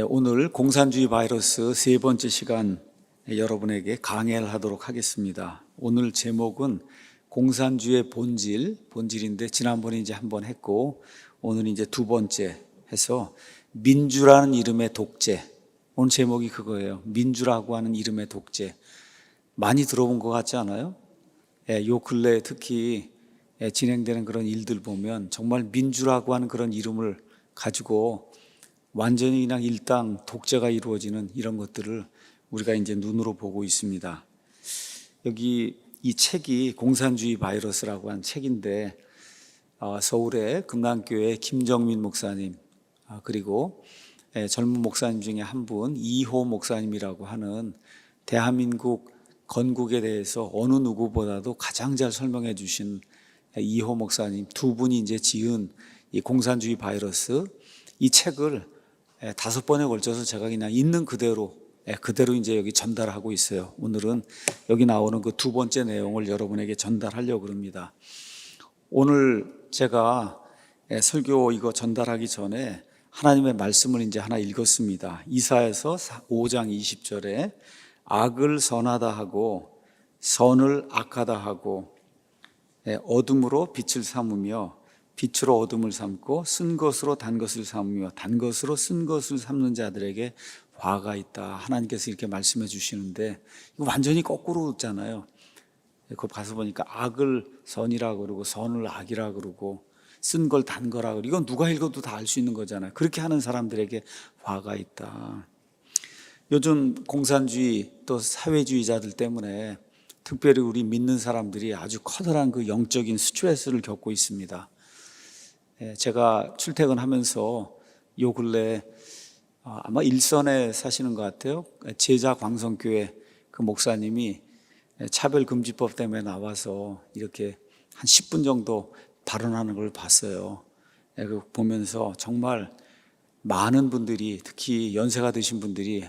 오늘 공산주의 바이러스 세 번째 시간 여러분에게 강해를 하도록 하겠습니다. 오늘 제목은 공산주의의 본질인데 지난번에 이제 한번 했고 오늘 이제 두 번째 해서 민주라는 이름의 독재. 오늘 제목이 그거예요. 민주라고 하는 이름의 독재. 많이 들어본 것 같지 않아요? 요 근래에 특히 진행되는 그런 일들 보면 정말 민주라고 하는 그런 이름을 가지고 완전히 그냥 일당 독재가 이루어지는 이런 것들을 우리가 이제 눈으로 보고 있습니다. 여기 이 책이 공산주의 바이러스라고 한 책인데 서울의 금강교회 김정민 목사님 그리고 젊은 목사님 중에 한 분 이호 목사님이라고 하는 대한민국 건국에 대해서 어느 누구보다도 가장 잘 설명해 주신 이호 목사님 두 분이 이제 지은 이 공산주의 바이러스 이 책을 5번에 걸쳐서 제가 그냥 있는 그대로 이제 여기 전달하고 있어요. 오늘은 여기 나오는 그 두 번째 내용을 여러분에게 전달하려고 합니다. 오늘 제가 설교 이거 전달하기 전에 하나님의 말씀을 이제 하나 읽었습니다. 이사야서 5장 20절에 악을 선하다 하고 선을 악하다 하고 어둠으로 빛을 삼으며 빛으로 어둠을 삼고 쓴 것으로 단 것을 삼으며 단 것으로 쓴 것을 삼는 자들에게 화가 있다. 하나님께서 이렇게 말씀해 주시는데 이거 완전히 거꾸로 있잖아요. 거기 가서 보니까 악을 선이라 그러고 선을 악이라 그러고 쓴 걸 단 거라 그러고 이건 누가 읽어도 다 알 수 있는 거잖아요. 그렇게 하는 사람들에게 화가 있다. 요즘 공산주의 또 사회주의자들 때문에 특별히 우리 믿는 사람들이 아주 커다란 그 영적인 스트레스를 겪고 있습니다. 제가 출퇴근하면서 요 근래 아마 일선에 사시는 것 같아요. 제자광성교회 그 목사님이 차별금지법 때문에 나와서 이렇게 한 10분 정도 발언하는 걸 봤어요. 보면서 정말 많은 분들이 특히 연세가 드신 분들이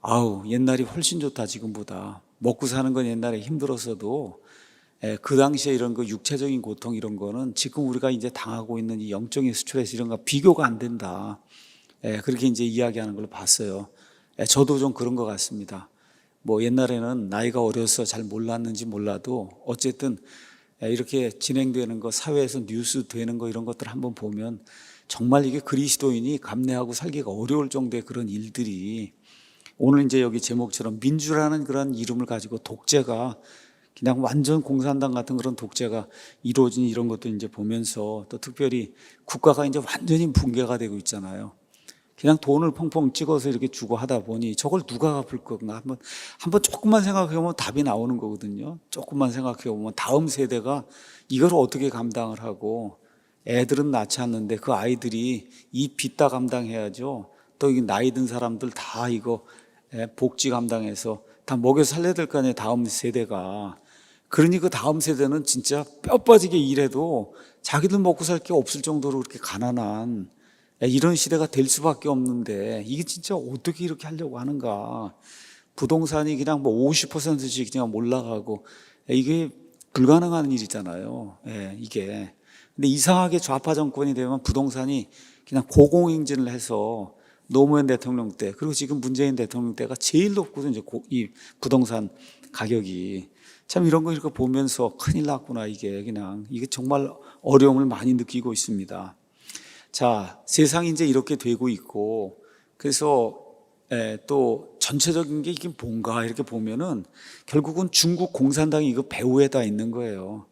아우 옛날이 훨씬 좋다 지금보다 먹고 사는 건 옛날에 힘들었어도 그 당시에 이런 거 육체적인 고통 이런 거는 지금 우리가 이제 당하고 있는 이 영적인 스트레스 이런 거 비교가 안 된다. 그렇게 이제 이야기하는 걸 봤어요. 저도 좀 그런 것 같습니다. 뭐 옛날에는 나이가 어려서 잘 몰랐는지 몰라도 어쨌든 이렇게 진행되는 거 사회에서 뉴스 되는 거 이런 것들 한번 보면 정말 이게 그리스도인이 감내하고 살기가 어려울 정도의 그런 일들이 오늘 이제 여기 제목처럼 민주라는 그런 이름을 가지고 독재가 그냥 완전 공산당 같은 그런 독재가 이루어진 이런 것도 이제 보면서 또 특별히 국가가 이제 완전히 붕괴가 되고 있잖아요. 그냥 돈을 펑펑 찍어서 이렇게 주고 하다 보니 저걸 누가 갚을 건가 한번 조금만 생각해 보면 답이 나오는 거거든요. 조금만 생각해 보면 다음 세대가 이걸 어떻게 감당을 하고 애들은 낳지 않는데 그 아이들이 이 빚 다 감당해야죠. 또 이 나이 든 사람들 다 이거 복지 감당해서 다 먹여 살려야 될 거 아니에요. 다음 세대가. 그러니 그 다음 세대는 진짜 뼈 빠지게 일해도 자기들 먹고 살 게 없을 정도로 그렇게 가난한 이런 시대가 될 수밖에 없는데 이게 진짜 어떻게 이렇게 하려고 하는가. 부동산이 그냥 뭐 50%씩 그냥 올라가고 이게 불가능한 일이잖아요. 이게. 근데 이상하게 좌파 정권이 되면 부동산이 그냥 고공행진을 해서 노무현 대통령 때 그리고 지금 문재인 대통령 때가 제일 높거든요. 이제 이 부동산 가격이. 참 이런 거 이렇게 보면서 큰일 났구나 이게 정말 어려움을 많이 느끼고 있습니다. 자, 세상이 이제 이렇게 되고 있고 그래서 또 전체적인 게 이게 뭔가 이렇게 보면은 결국은 중국 공산당이 이거 배후에다 있는 거예요.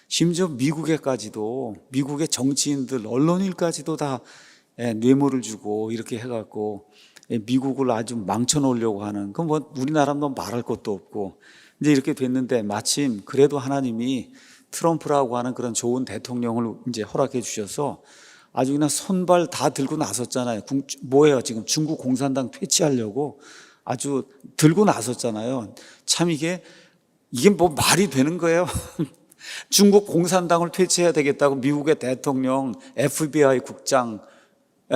심지어 미국에까지도 미국의 정치인들, 언론인까지도 다 뇌물을 주고 이렇게 해갖고 미국을 아주 망쳐놓으려고 하는 그건 뭐 우리나라는 말할 것도 없고 이제 이렇게 됐는데 마침 그래도 하나님이 트럼프라고 하는 그런 좋은 대통령을 이제 허락해 주셔서 아주 그냥 손발 다 들고 나섰잖아요. 뭐예요? 지금 중국 공산당 퇴치하려고 아주 들고 나섰잖아요. 참 이게 뭐 말이 되는 거예요? 중국 공산당을 퇴치해야 되겠다고 미국의 대통령, FBI 국장,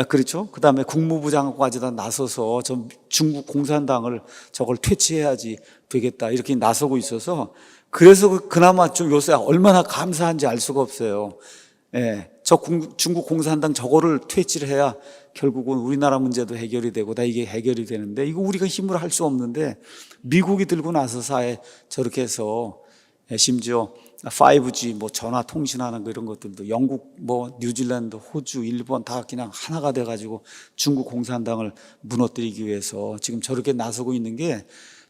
그렇죠? 그 다음에 국무부 장관까지 다 나서서 저 중국 공산당을 저걸 퇴치해야지 되겠다 이렇게 나서고 있어서 그래서 그나마 좀 요새 얼마나 감사한지 알 수가 없어요. 저 중국 공산당 저거를 퇴치를 해야 결국은 우리나라 문제도 해결이 되고 다 이게 해결이 되는데 이거 우리가 힘으로 할 수 없는데 미국이 들고 나서서 저렇게 해서 심지어 5G 뭐 전화 통신하는 거 이런 것들도 영국 뭐 뉴질랜드 호주 일본 다 그냥 하나가 돼가지고 중국 공산당을 무너뜨리기 위해서 지금 저렇게 나서고 있는 게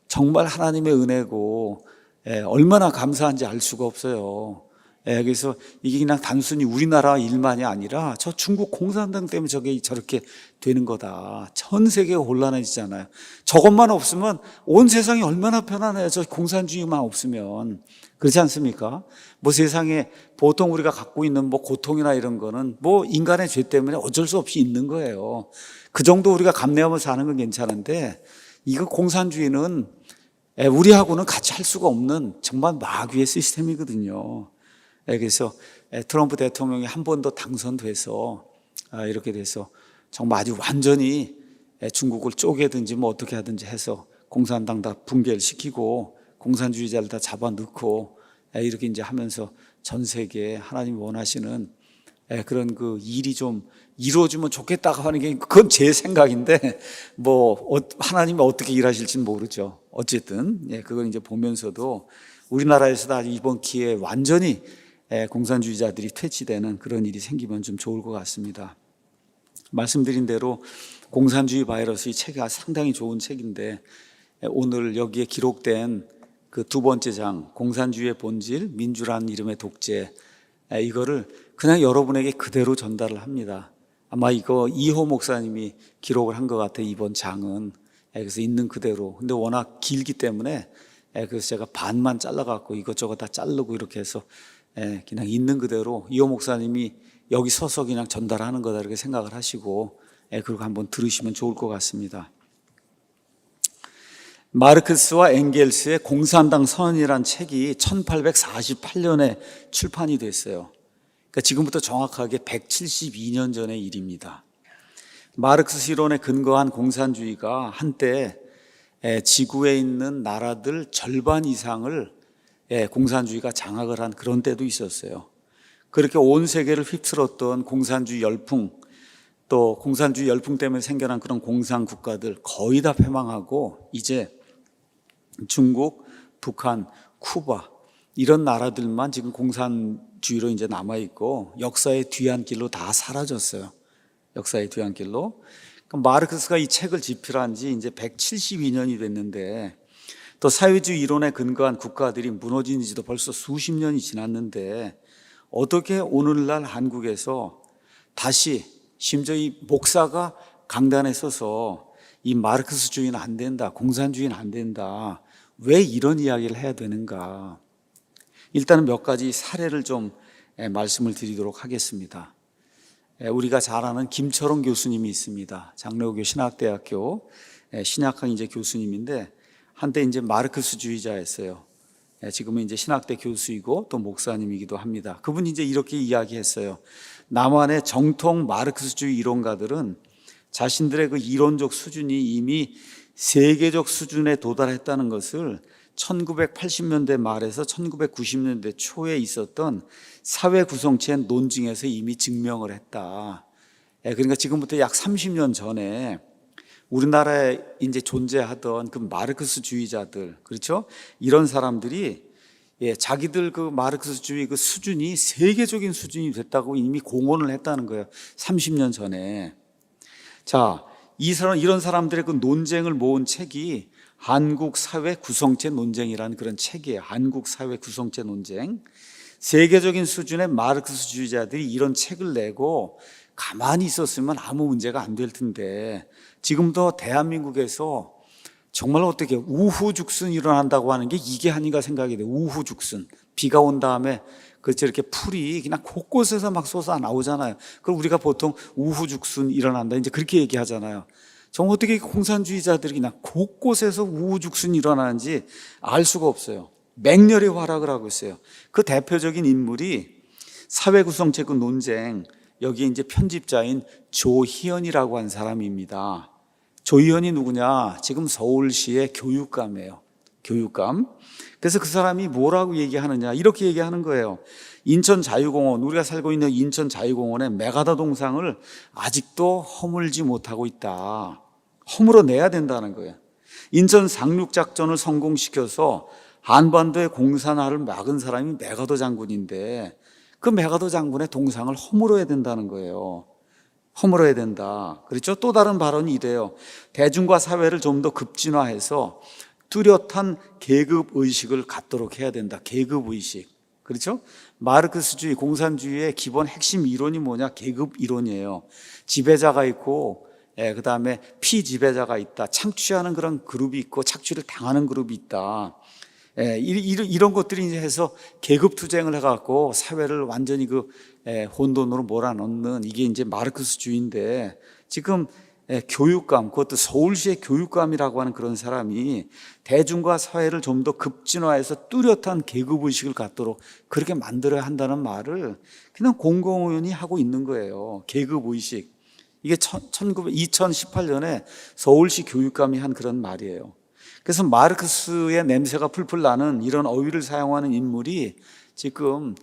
정말 하나님의 은혜고 얼마나 감사한지 알 수가 없어요. 그래서 이게 그냥 단순히 우리나라 일만이 아니라 저 중국 공산당 때문에 저렇게 되는 거다. 전 세계가 곤란해지잖아요. 저것만 없으면 온 세상이 얼마나 편안해요. 저 공산주의만 없으면. 그렇지 않습니까? 뭐 세상에 보통 우리가 갖고 있는 뭐 고통이나 이런 거는 뭐 인간의 죄 때문에 어쩔 수 없이 있는 거예요. 그 정도 우리가 감내하며 사는 건 괜찮은데 이거 공산주의는 우리하고는 같이 할 수가 없는 정말 마귀의 시스템이거든요. 그래서 트럼프 대통령이 한 번 더 당선돼서 이렇게 돼서 정말 아주 완전히 중국을 쪼개든지 뭐 어떻게 하든지 해서 공산당 다 붕괴를 시키고 공산주의자를 다 잡아넣고 이렇게 이제 하면서 전 세계에 하나님이 원하시는 그런 그 일이 좀 이루어지면 좋겠다고 하는 게 그건 제 생각인데 뭐 하나님이 어떻게 일하실지는 모르죠. 어쨌든 그걸 이제 보면서도 우리나라에서도 아주 이번 기회에 완전히 공산주의자들이 퇴치되는 그런 일이 생기면 좀 좋을 것 같습니다. 말씀드린 대로 공산주의 바이러스 이 책이 상당히 좋은 책인데 오늘 여기에 기록된 그 두 번째 장 공산주의의 본질, 민주라는 이름의 독재 이거를 그냥 여러분에게 그대로 전달을 합니다. 아마 이거 이호 목사님이 기록을 한 것 같아요. 이번 장은. 그래서 있는 그대로. 근데 워낙 길기 때문에 그래서 제가 반만 잘라갖고 이것저것 다 자르고 이렇게 해서 그냥 있는 그대로 이호 목사님이 여기 서서 그냥 전달하는 거다 이렇게 생각을 하시고 그리고 한번 들으시면 좋을 것 같습니다. 마르크스와 엥겔스의 공산당 선언이라는 책이 1848년에 출판이 됐어요. 그러니까 지금부터 정확하게 172년 전의 일입니다. 마르크스 이론에 근거한 공산주의가 한때 지구에 있는 나라들 절반 이상을 공산주의가 장악을 한 그런 때도 있었어요. 그렇게 온 세계를 휩쓸었던 공산주의 열풍, 또 공산주의 열풍 때문에 생겨난 그런 공산 국가들 거의 다 패망하고 이제 중국, 북한, 쿠바 이런 나라들만 지금 공산주의로 이제 남아있고 역사의 뒤안길로 다 사라졌어요. 역사의 뒤안길로. 그러니까 마르크스가 이 책을 집필한 지 이제 172년이 됐는데 또 사회주의 이론에 근거한 국가들이 무너진 지도 벌써 수십 년이 지났는데 어떻게 오늘날 한국에서 다시 심지어 이 목사가 강단에 서서 이 마르크스주의는 안 된다, 공산주의는 안 된다. 왜 이런 이야기를 해야 되는가? 일단은 몇 가지 사례를 좀 말씀을 드리도록 하겠습니다. 우리가 잘 아는 김철원 교수님이 있습니다. 장로교 신학대학교 신약학 이제 교수님인데 한때 이제 마르크스주의자였어요. 지금은 이제 신학대 교수이고 또 목사님이기도 합니다. 그분이 이제 이렇게 이야기했어요. 남한의 정통 마르크스주의 이론가들은 자신들의 그 이론적 수준이 이미 세계적 수준에 도달했다는 것을 1980년대 말에서 1990년대 초에 있었던 사회 구성체 논증에서 이미 증명을 했다. 그러니까 지금부터 약 30년 전에 우리나라에 이제 존재하던 그 마르크스주의자들, 그렇죠? 이런 사람들이 자기들 그 마르크스주의 그 수준이 세계적인 수준이 됐다고 이미 공언을 했다는 거예요. 30년 전에. 자, 이런 사람들의 그 논쟁을 모은 책이 한국 사회 구성체 논쟁이라는 그런 책이에요. 한국 사회 구성체 논쟁. 세계적인 수준의 마르크스주의자들이 이런 책을 내고 가만히 있었으면 아무 문제가 안 될 텐데 지금도 대한민국에서 정말 어떻게 우후죽순 일어난다고 하는 게 이게 아닌가 생각이 돼요. 우후죽순. 비가 온 다음에 그렇죠. 이렇게 풀이 그냥 곳곳에서 막 솟아 나오잖아요. 그럼 우리가 보통 우후죽순 일어난다. 이제 그렇게 얘기하잖아요. 정말 어떻게 공산주의자들이 그냥 곳곳에서 우후죽순 일어나는지 알 수가 없어요. 맹렬히 활약을 하고 있어요. 그 대표적인 인물이 사회구성체 그 논쟁, 여기 이제 편집자인 조희연이라고 한 사람입니다. 조희연이 누구냐? 지금 서울시의 교육감이에요. 교육감. 그래서 그 사람이 뭐라고 얘기하느냐, 이렇게 얘기하는 거예요. 인천 자유공원, 우리가 살고 있는 인천 자유공원의 메가더 동상을 아직도 허물지 못하고 있다. 허물어내야 된다는 거예요. 인천 상륙작전을 성공시켜서 한반도의 공산화를 막은 사람이 메가더 장군인데 그 메가더 장군의 동상을 허물어야 된다는 거예요. 허물어야 된다. 그렇죠? 또 다른 발언이 이래요. 대중과 사회를 좀 더 급진화해서 뚜렷한 계급의식을 갖도록 해야 된다. 계급의식. 그렇죠? 마르크스주의, 공산주의의 기본 핵심 이론이 뭐냐? 계급 이론이에요. 지배자가 있고, 그 다음에 피지배자가 있다. 창취하는 그런 그룹이 있고, 착취를 당하는 그룹이 있다. 이런 것들이 이제 해서 계급 투쟁을 해갖고 사회를 완전히 혼돈으로 몰아넣는 이게 이제 마르크스주의인데 지금 교육감, 그것도 서울시의 교육감이라고 하는 그런 사람이 대중과 사회를 좀 더 급진화해서 뚜렷한 계급의식을 갖도록 그렇게 만들어야 한다는 말을 그냥 공공연히 하고 있는 거예요. 계급의식. 이게 2018년에 서울시 교육감이 한 그런 말이에요. 그래서 마르크스의 냄새가 풀풀 나는 이런 어휘를 사용하는 인물이 지금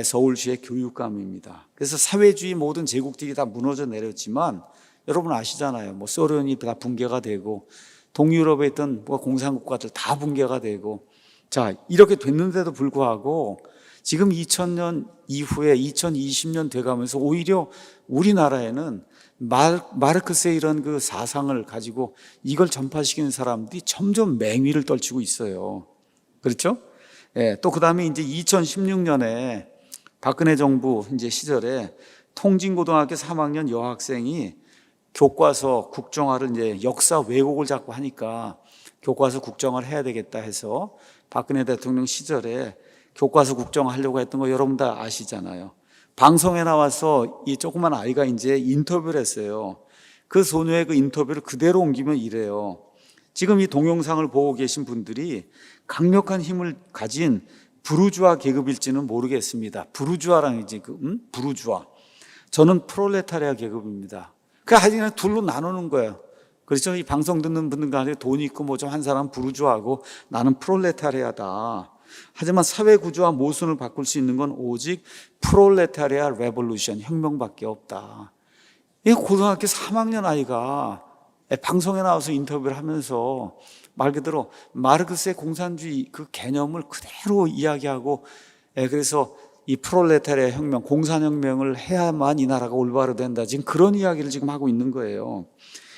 서울시의 교육감입니다. 그래서 사회주의 모든 제국들이 다 무너져 내렸지만 여러분 아시잖아요. 뭐 소련이 다 붕괴가 되고 동유럽에 있던 공산국가들 다 붕괴가 되고 자 이렇게 됐는데도 불구하고 지금 2000년 이후에 2020년 돼가면서 오히려 우리나라에는 마르크스의 이런 그 사상을 가지고 이걸 전파시키는 사람들이 점점 맹위를 떨치고 있어요. 그렇죠? 또 그 다음에 이제 2016년에 박근혜 정부 이제 시절에 통진고등학교 3학년 여학생이 교과서 국정화를 이제 역사 왜곡을 자꾸 하니까 교과서 국정화를 해야 되겠다 해서 박근혜 대통령 시절에 교과서 국정화하려고 했던 거 여러분 다 아시잖아요. 방송에 나와서 이 조그만 아이가 이제 인터뷰를 했어요. 그 소녀의 그 인터뷰를 그대로 옮기면 이래요. 지금 이 동영상을 보고 계신 분들이 강력한 힘을 가진 부르주아 계급일지는 모르겠습니다. 부르주아랑 이제 부르주아. 저는 프롤레타리아 계급입니다. 그냥 둘로 나누는 거예요. 그렇죠? 이 방송 듣는 분들 간에 돈이 있고 뭐 좀 한 사람 부르주아하고 나는 프롤레타리아다. 하지만 사회 구조와 모순을 바꿀 수 있는 건 오직 프롤레타리아 레볼루션, 혁명밖에 없다. 이 고등학교 3학년 아이가 방송에 나와서 인터뷰를 하면서 말 그대로 마르크스의 공산주의 그 개념을 그대로 이야기하고 그래서 이 프롤레타리아 혁명, 공산혁명을 해야만 이 나라가 올바로 된다. 지금 그런 이야기를 지금 하고 있는 거예요.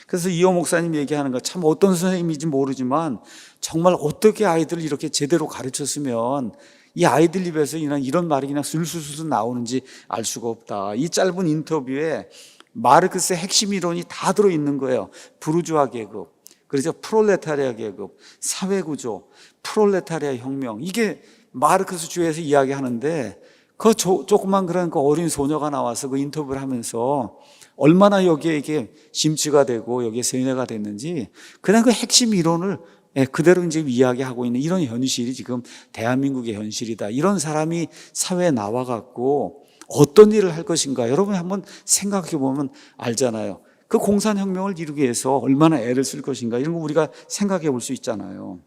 그래서 이호 목사님 얘기하는 거 참 어떤 선생님인지 모르지만 정말 어떻게 아이들을 이렇게 제대로 가르쳤으면 이 아이들 입에서 이런 말이 그냥 술술술 나오는지 알 수가 없다. 이 짧은 인터뷰에 마르크스의 핵심 이론이 다 들어있는 거예요. 부르주아 계급, 그렇죠? 프롤레타리아 계급, 사회구조, 프롤레타리아 혁명. 이게 마르크스 주에서 이야기하는데 그 조그만 그런 그 어린 소녀가 나와서 그 인터뷰를 하면서 얼마나 여기에 이게 심취가 되고 여기에 세뇌가 됐는지 그냥 그 핵심 이론을 그대로 이제 이야기하고 있는 이런 현실이 지금 대한민국의 현실이다. 이런 사람이 사회에 나와갖고 어떤 일을 할 것인가 여러분이 한번 생각해 보면 알잖아요. 그 공산혁명을 이루기 위해서 얼마나 애를 쓸 것인가 이런 거 우리가 생각해 볼 수 있잖아요.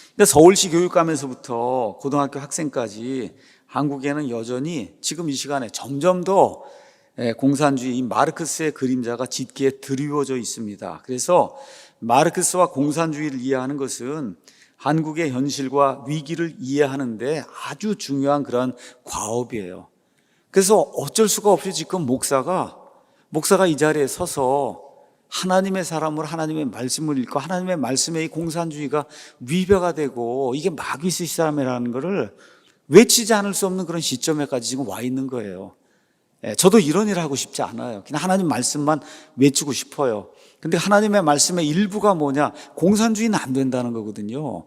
근데 서울시 교육감에서부터 고등학교 학생까지 한국에는 여전히 지금 이 시간에 점점 더 공산주의, 마르크스의 그림자가 짙게 드리워져 있습니다. 그래서 마르크스와 공산주의를 이해하는 것은 한국의 현실과 위기를 이해하는데 아주 중요한 그런 과업이에요. 그래서 어쩔 수가 없이 지금 목사가 이 자리에 서서 하나님의 사람으로 하나님의 말씀을 읽고 하나님의 말씀에 이 공산주의가 위배가 되고 이게 마귀의 사람이라는 것을 외치지 않을 수 없는 그런 시점에까지 지금 와 있는 거예요. 저도 이런 일을 하고 싶지 않아요. 그냥 하나님 말씀만 외치고 싶어요. 근데 하나님의 말씀의 일부가 뭐냐? 공산주의는 안 된다는 거거든요.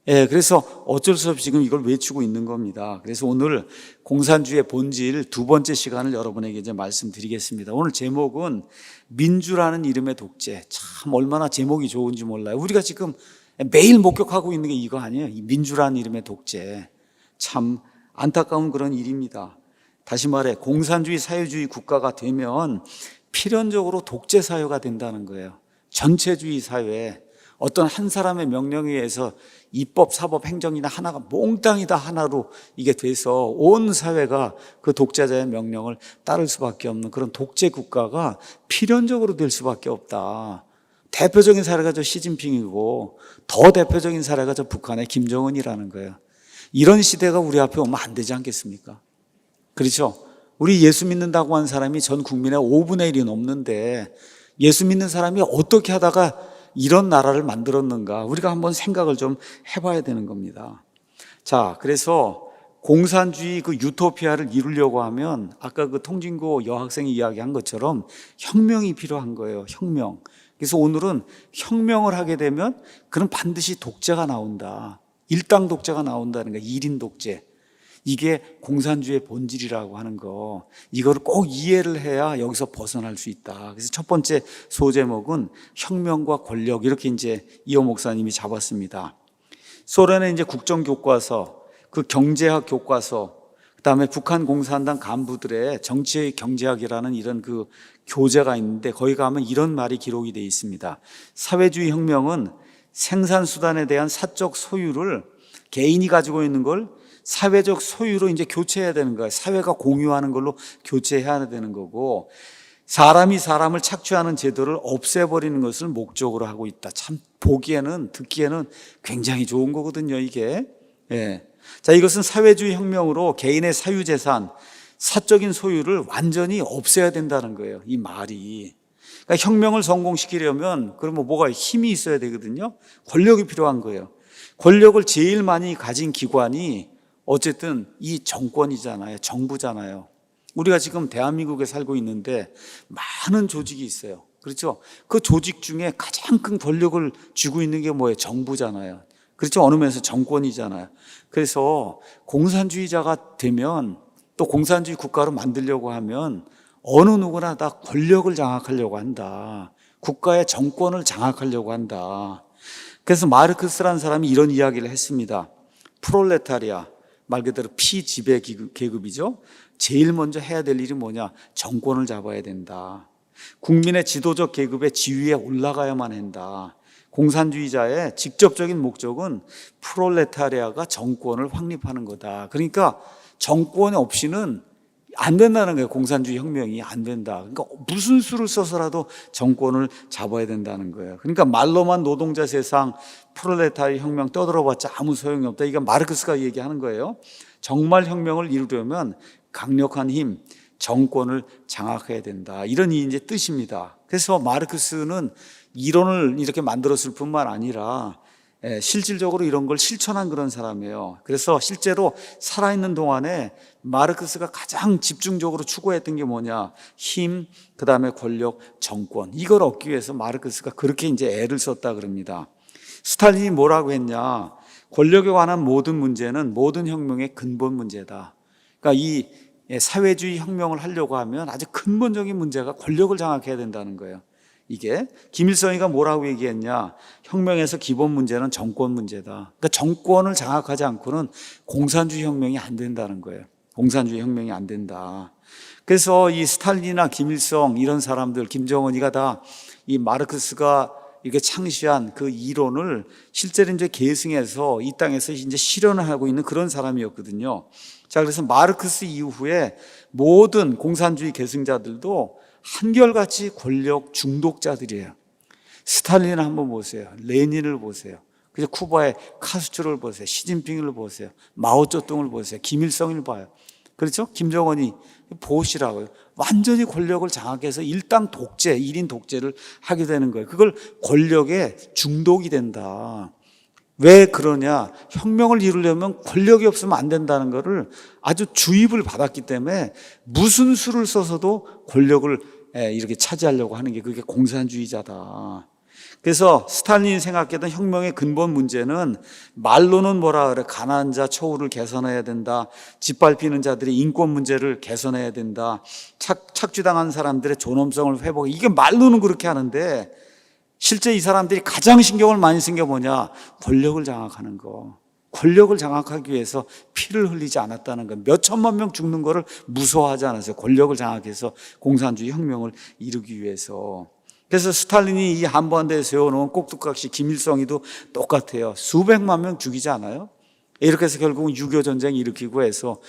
그래서 어쩔 수 없이 지금 이걸 외치고 있는 겁니다. 그래서 오늘 공산주의의 본질 두 번째 시간을 여러분에게 이제 말씀드리겠습니다. 오늘 제목은 민주라는 이름의 독재. 참 얼마나 제목이 좋은지 몰라요. 우리가 지금 매일 목격하고 있는 게 이거 아니에요? 이 민주라는 이름의 독재. 참 안타까운 그런 일입니다. 다시 말해 공산주의 사회주의 국가가 되면 필연적으로 독재 사회가 된다는 거예요. 전체주의 사회, 어떤 한 사람의 명령에 의해서 입법, 사법, 행정이나 하나가 몽땅이 다 하나로 이게 돼서 온 사회가 그 독재자의 명령을 따를 수밖에 없는 그런 독재 국가가 필연적으로 될 수밖에 없다. 대표적인 사례가 저 시진핑이고 더 대표적인 사례가 저 북한의 김정은이라는 거예요. 이런 시대가 우리 앞에 오면 안 되지 않겠습니까? 그렇죠? 우리 예수 믿는다고 한 사람이 전 국민의 5분의 1이 넘는데 예수 믿는 사람이 어떻게 하다가 이런 나라를 만들었는가 우리가 한번 생각을 좀 해봐야 되는 겁니다. 자, 그래서 공산주의 그 유토피아를 이루려고 하면 아까 그 통진고 여학생이 이야기한 것처럼 혁명이 필요한 거예요. 혁명. 그래서 오늘은 혁명을 하게 되면 그럼 반드시 독재가 나온다. 일당 독재가 나온다는 거예요. 1인 독재. 이게 공산주의의 본질이라고 하는 거, 이거를 꼭 이해를 해야 여기서 벗어날 수 있다. 그래서 첫 번째 소제목은 혁명과 권력, 이렇게 이제 이호 목사님이 잡았습니다. 소련의 이제 국정교과서, 그 경제학 교과서, 그다음에 북한 공산당 간부들의 정치의 경제학이라는 이런 그 교재가 있는데 거기 가면 이런 말이 기록이 되어 있습니다. 사회주의 혁명은 생산수단에 대한 사적 소유를 개인이 가지고 있는 걸 사회적 소유로 이제 교체해야 되는 거예요. 사회가 공유하는 걸로 교체해야 되는 거고, 사람이 사람을 착취하는 제도를 없애버리는 것을 목적으로 하고 있다. 참 보기에는, 듣기에는 굉장히 좋은 거거든요, 이게. 예. 자, 이것은 사회주의 혁명으로 개인의 사유재산, 사적인 소유를 완전히 없애야 된다는 거예요, 이 말이. 그러니까 혁명을 성공시키려면 그러면 뭐가 힘이 있어야 되거든요. 권력이 필요한 거예요. 권력을 제일 많이 가진 기관이 어쨌든 이 정권이잖아요. 정부잖아요. 우리가 지금 대한민국에 살고 있는데 많은 조직이 있어요. 그렇죠? 그 조직 중에 가장 큰 권력을 쥐고 있는 게 뭐예요? 정부잖아요. 그렇죠? 어느 면에서 정권이잖아요. 그래서 공산주의자가 되면, 또 공산주의 국가로 만들려고 하면 어느 누구나 다 권력을 장악하려고 한다. 국가의 정권을 장악하려고 한다. 그래서 마르크스라는 사람이 이런 이야기를 했습니다. 프롤레타리아, 말 그대로 피지배 계급이죠. 제일 먼저 해야 될 일이 뭐냐? 정권을 잡아야 된다. 국민의 지도적 계급의 지위에 올라가야만 한다. 공산주의자의 직접적인 목적은 프롤레타리아가 정권을 확립하는 거다. 그러니까 정권 없이는 안 된다는 거예요. 공산주의 혁명이 안 된다. 그러니까 무슨 수를 써서라도 정권을 잡아야 된다는 거예요. 그러니까 말로만 노동자 세상, 프롤레타리아 혁명 떠들어봤자 아무 소용이 없다. 이거 마르크스가 얘기하는 거예요. 정말 혁명을 이루려면 강력한 힘, 정권을 장악해야 된다. 이런 이제 뜻입니다. 그래서 마르크스는 이론을 이렇게 만들었을 뿐만 아니라 실질적으로 이런 걸 실천한 그런 사람이에요. 그래서 실제로 살아있는 동안에 마르크스가 가장 집중적으로 추구했던 게 뭐냐? 힘, 그 다음에 권력, 정권. 이걸 얻기 위해서 마르크스가 그렇게 이제 애를 썼다 그럽니다. 스탈린이 뭐라고 했냐? 권력에 관한 모든 문제는 모든 혁명의 근본 문제다. 그러니까 이 사회주의 혁명을 하려고 하면 아주 근본적인 문제가 권력을 장악해야 된다는 거예요. 이게 김일성이가 뭐라고 얘기했냐? 혁명에서 기본 문제는 정권 문제다. 그러니까 정권을 장악하지 않고는 공산주의 혁명이 안 된다는 거예요. 공산주의 혁명이 안 된다. 그래서 이 스탈린이나 김일성 이런 사람들, 김정은이가 다 이 마르크스가 이렇게 창시한 그 이론을 실제로 이제 계승해서 이 땅에서 이제 실현을 하고 있는 그런 사람이었거든요. 자, 그래서 마르크스 이후에 모든 공산주의 계승자들도 한결같이 권력 중독자들이에요. 스탈린을 한번 보세요. 레닌을 보세요. 그래서 쿠바의 카스트로를 보세요. 시진핑을 보세요. 마오쩌둥을 보세요. 김일성을 봐요. 그렇죠? 김정은이 보시라고요. 완전히 권력을 장악해서 일당 독재, 1인 독재를 하게 되는 거예요. 그걸 권력에 중독이 된다. 왜 그러냐? 혁명을 이루려면 권력이 없으면 안 된다는 것을 아주 주입을 받았기 때문에 무슨 수를 써서도 권력을 이렇게 차지하려고 하는 게 그게 공산주의자다. 그래서 스탈린이 생각했던 혁명의 근본 문제는 말로는 뭐라 그래? 가난한 자 처우를 개선해야 된다. 짓밟히는 자들의 인권 문제를 개선해야 된다. 착취당한 사람들의 존엄성을 회복해. 이게 말로는 그렇게 하는데 실제 이 사람들이 가장 신경을 많이 쓴 게 뭐냐? 권력을 장악하는 거. 권력을 장악하기 위해서 피를 흘리지 않았다는 거. 몇 천만 명 죽는 거를 무서워하지 않았어요. 권력을 장악해서 공산주의 혁명을 이루기 위해서. 그래서 스탈린이 이 한반도에 세워놓은 꼭두각시 김일성이도 똑같아요. 수백만 명 죽이지 않아요? 이렇게 해서 결국은 6.25 전쟁 일으키고 해서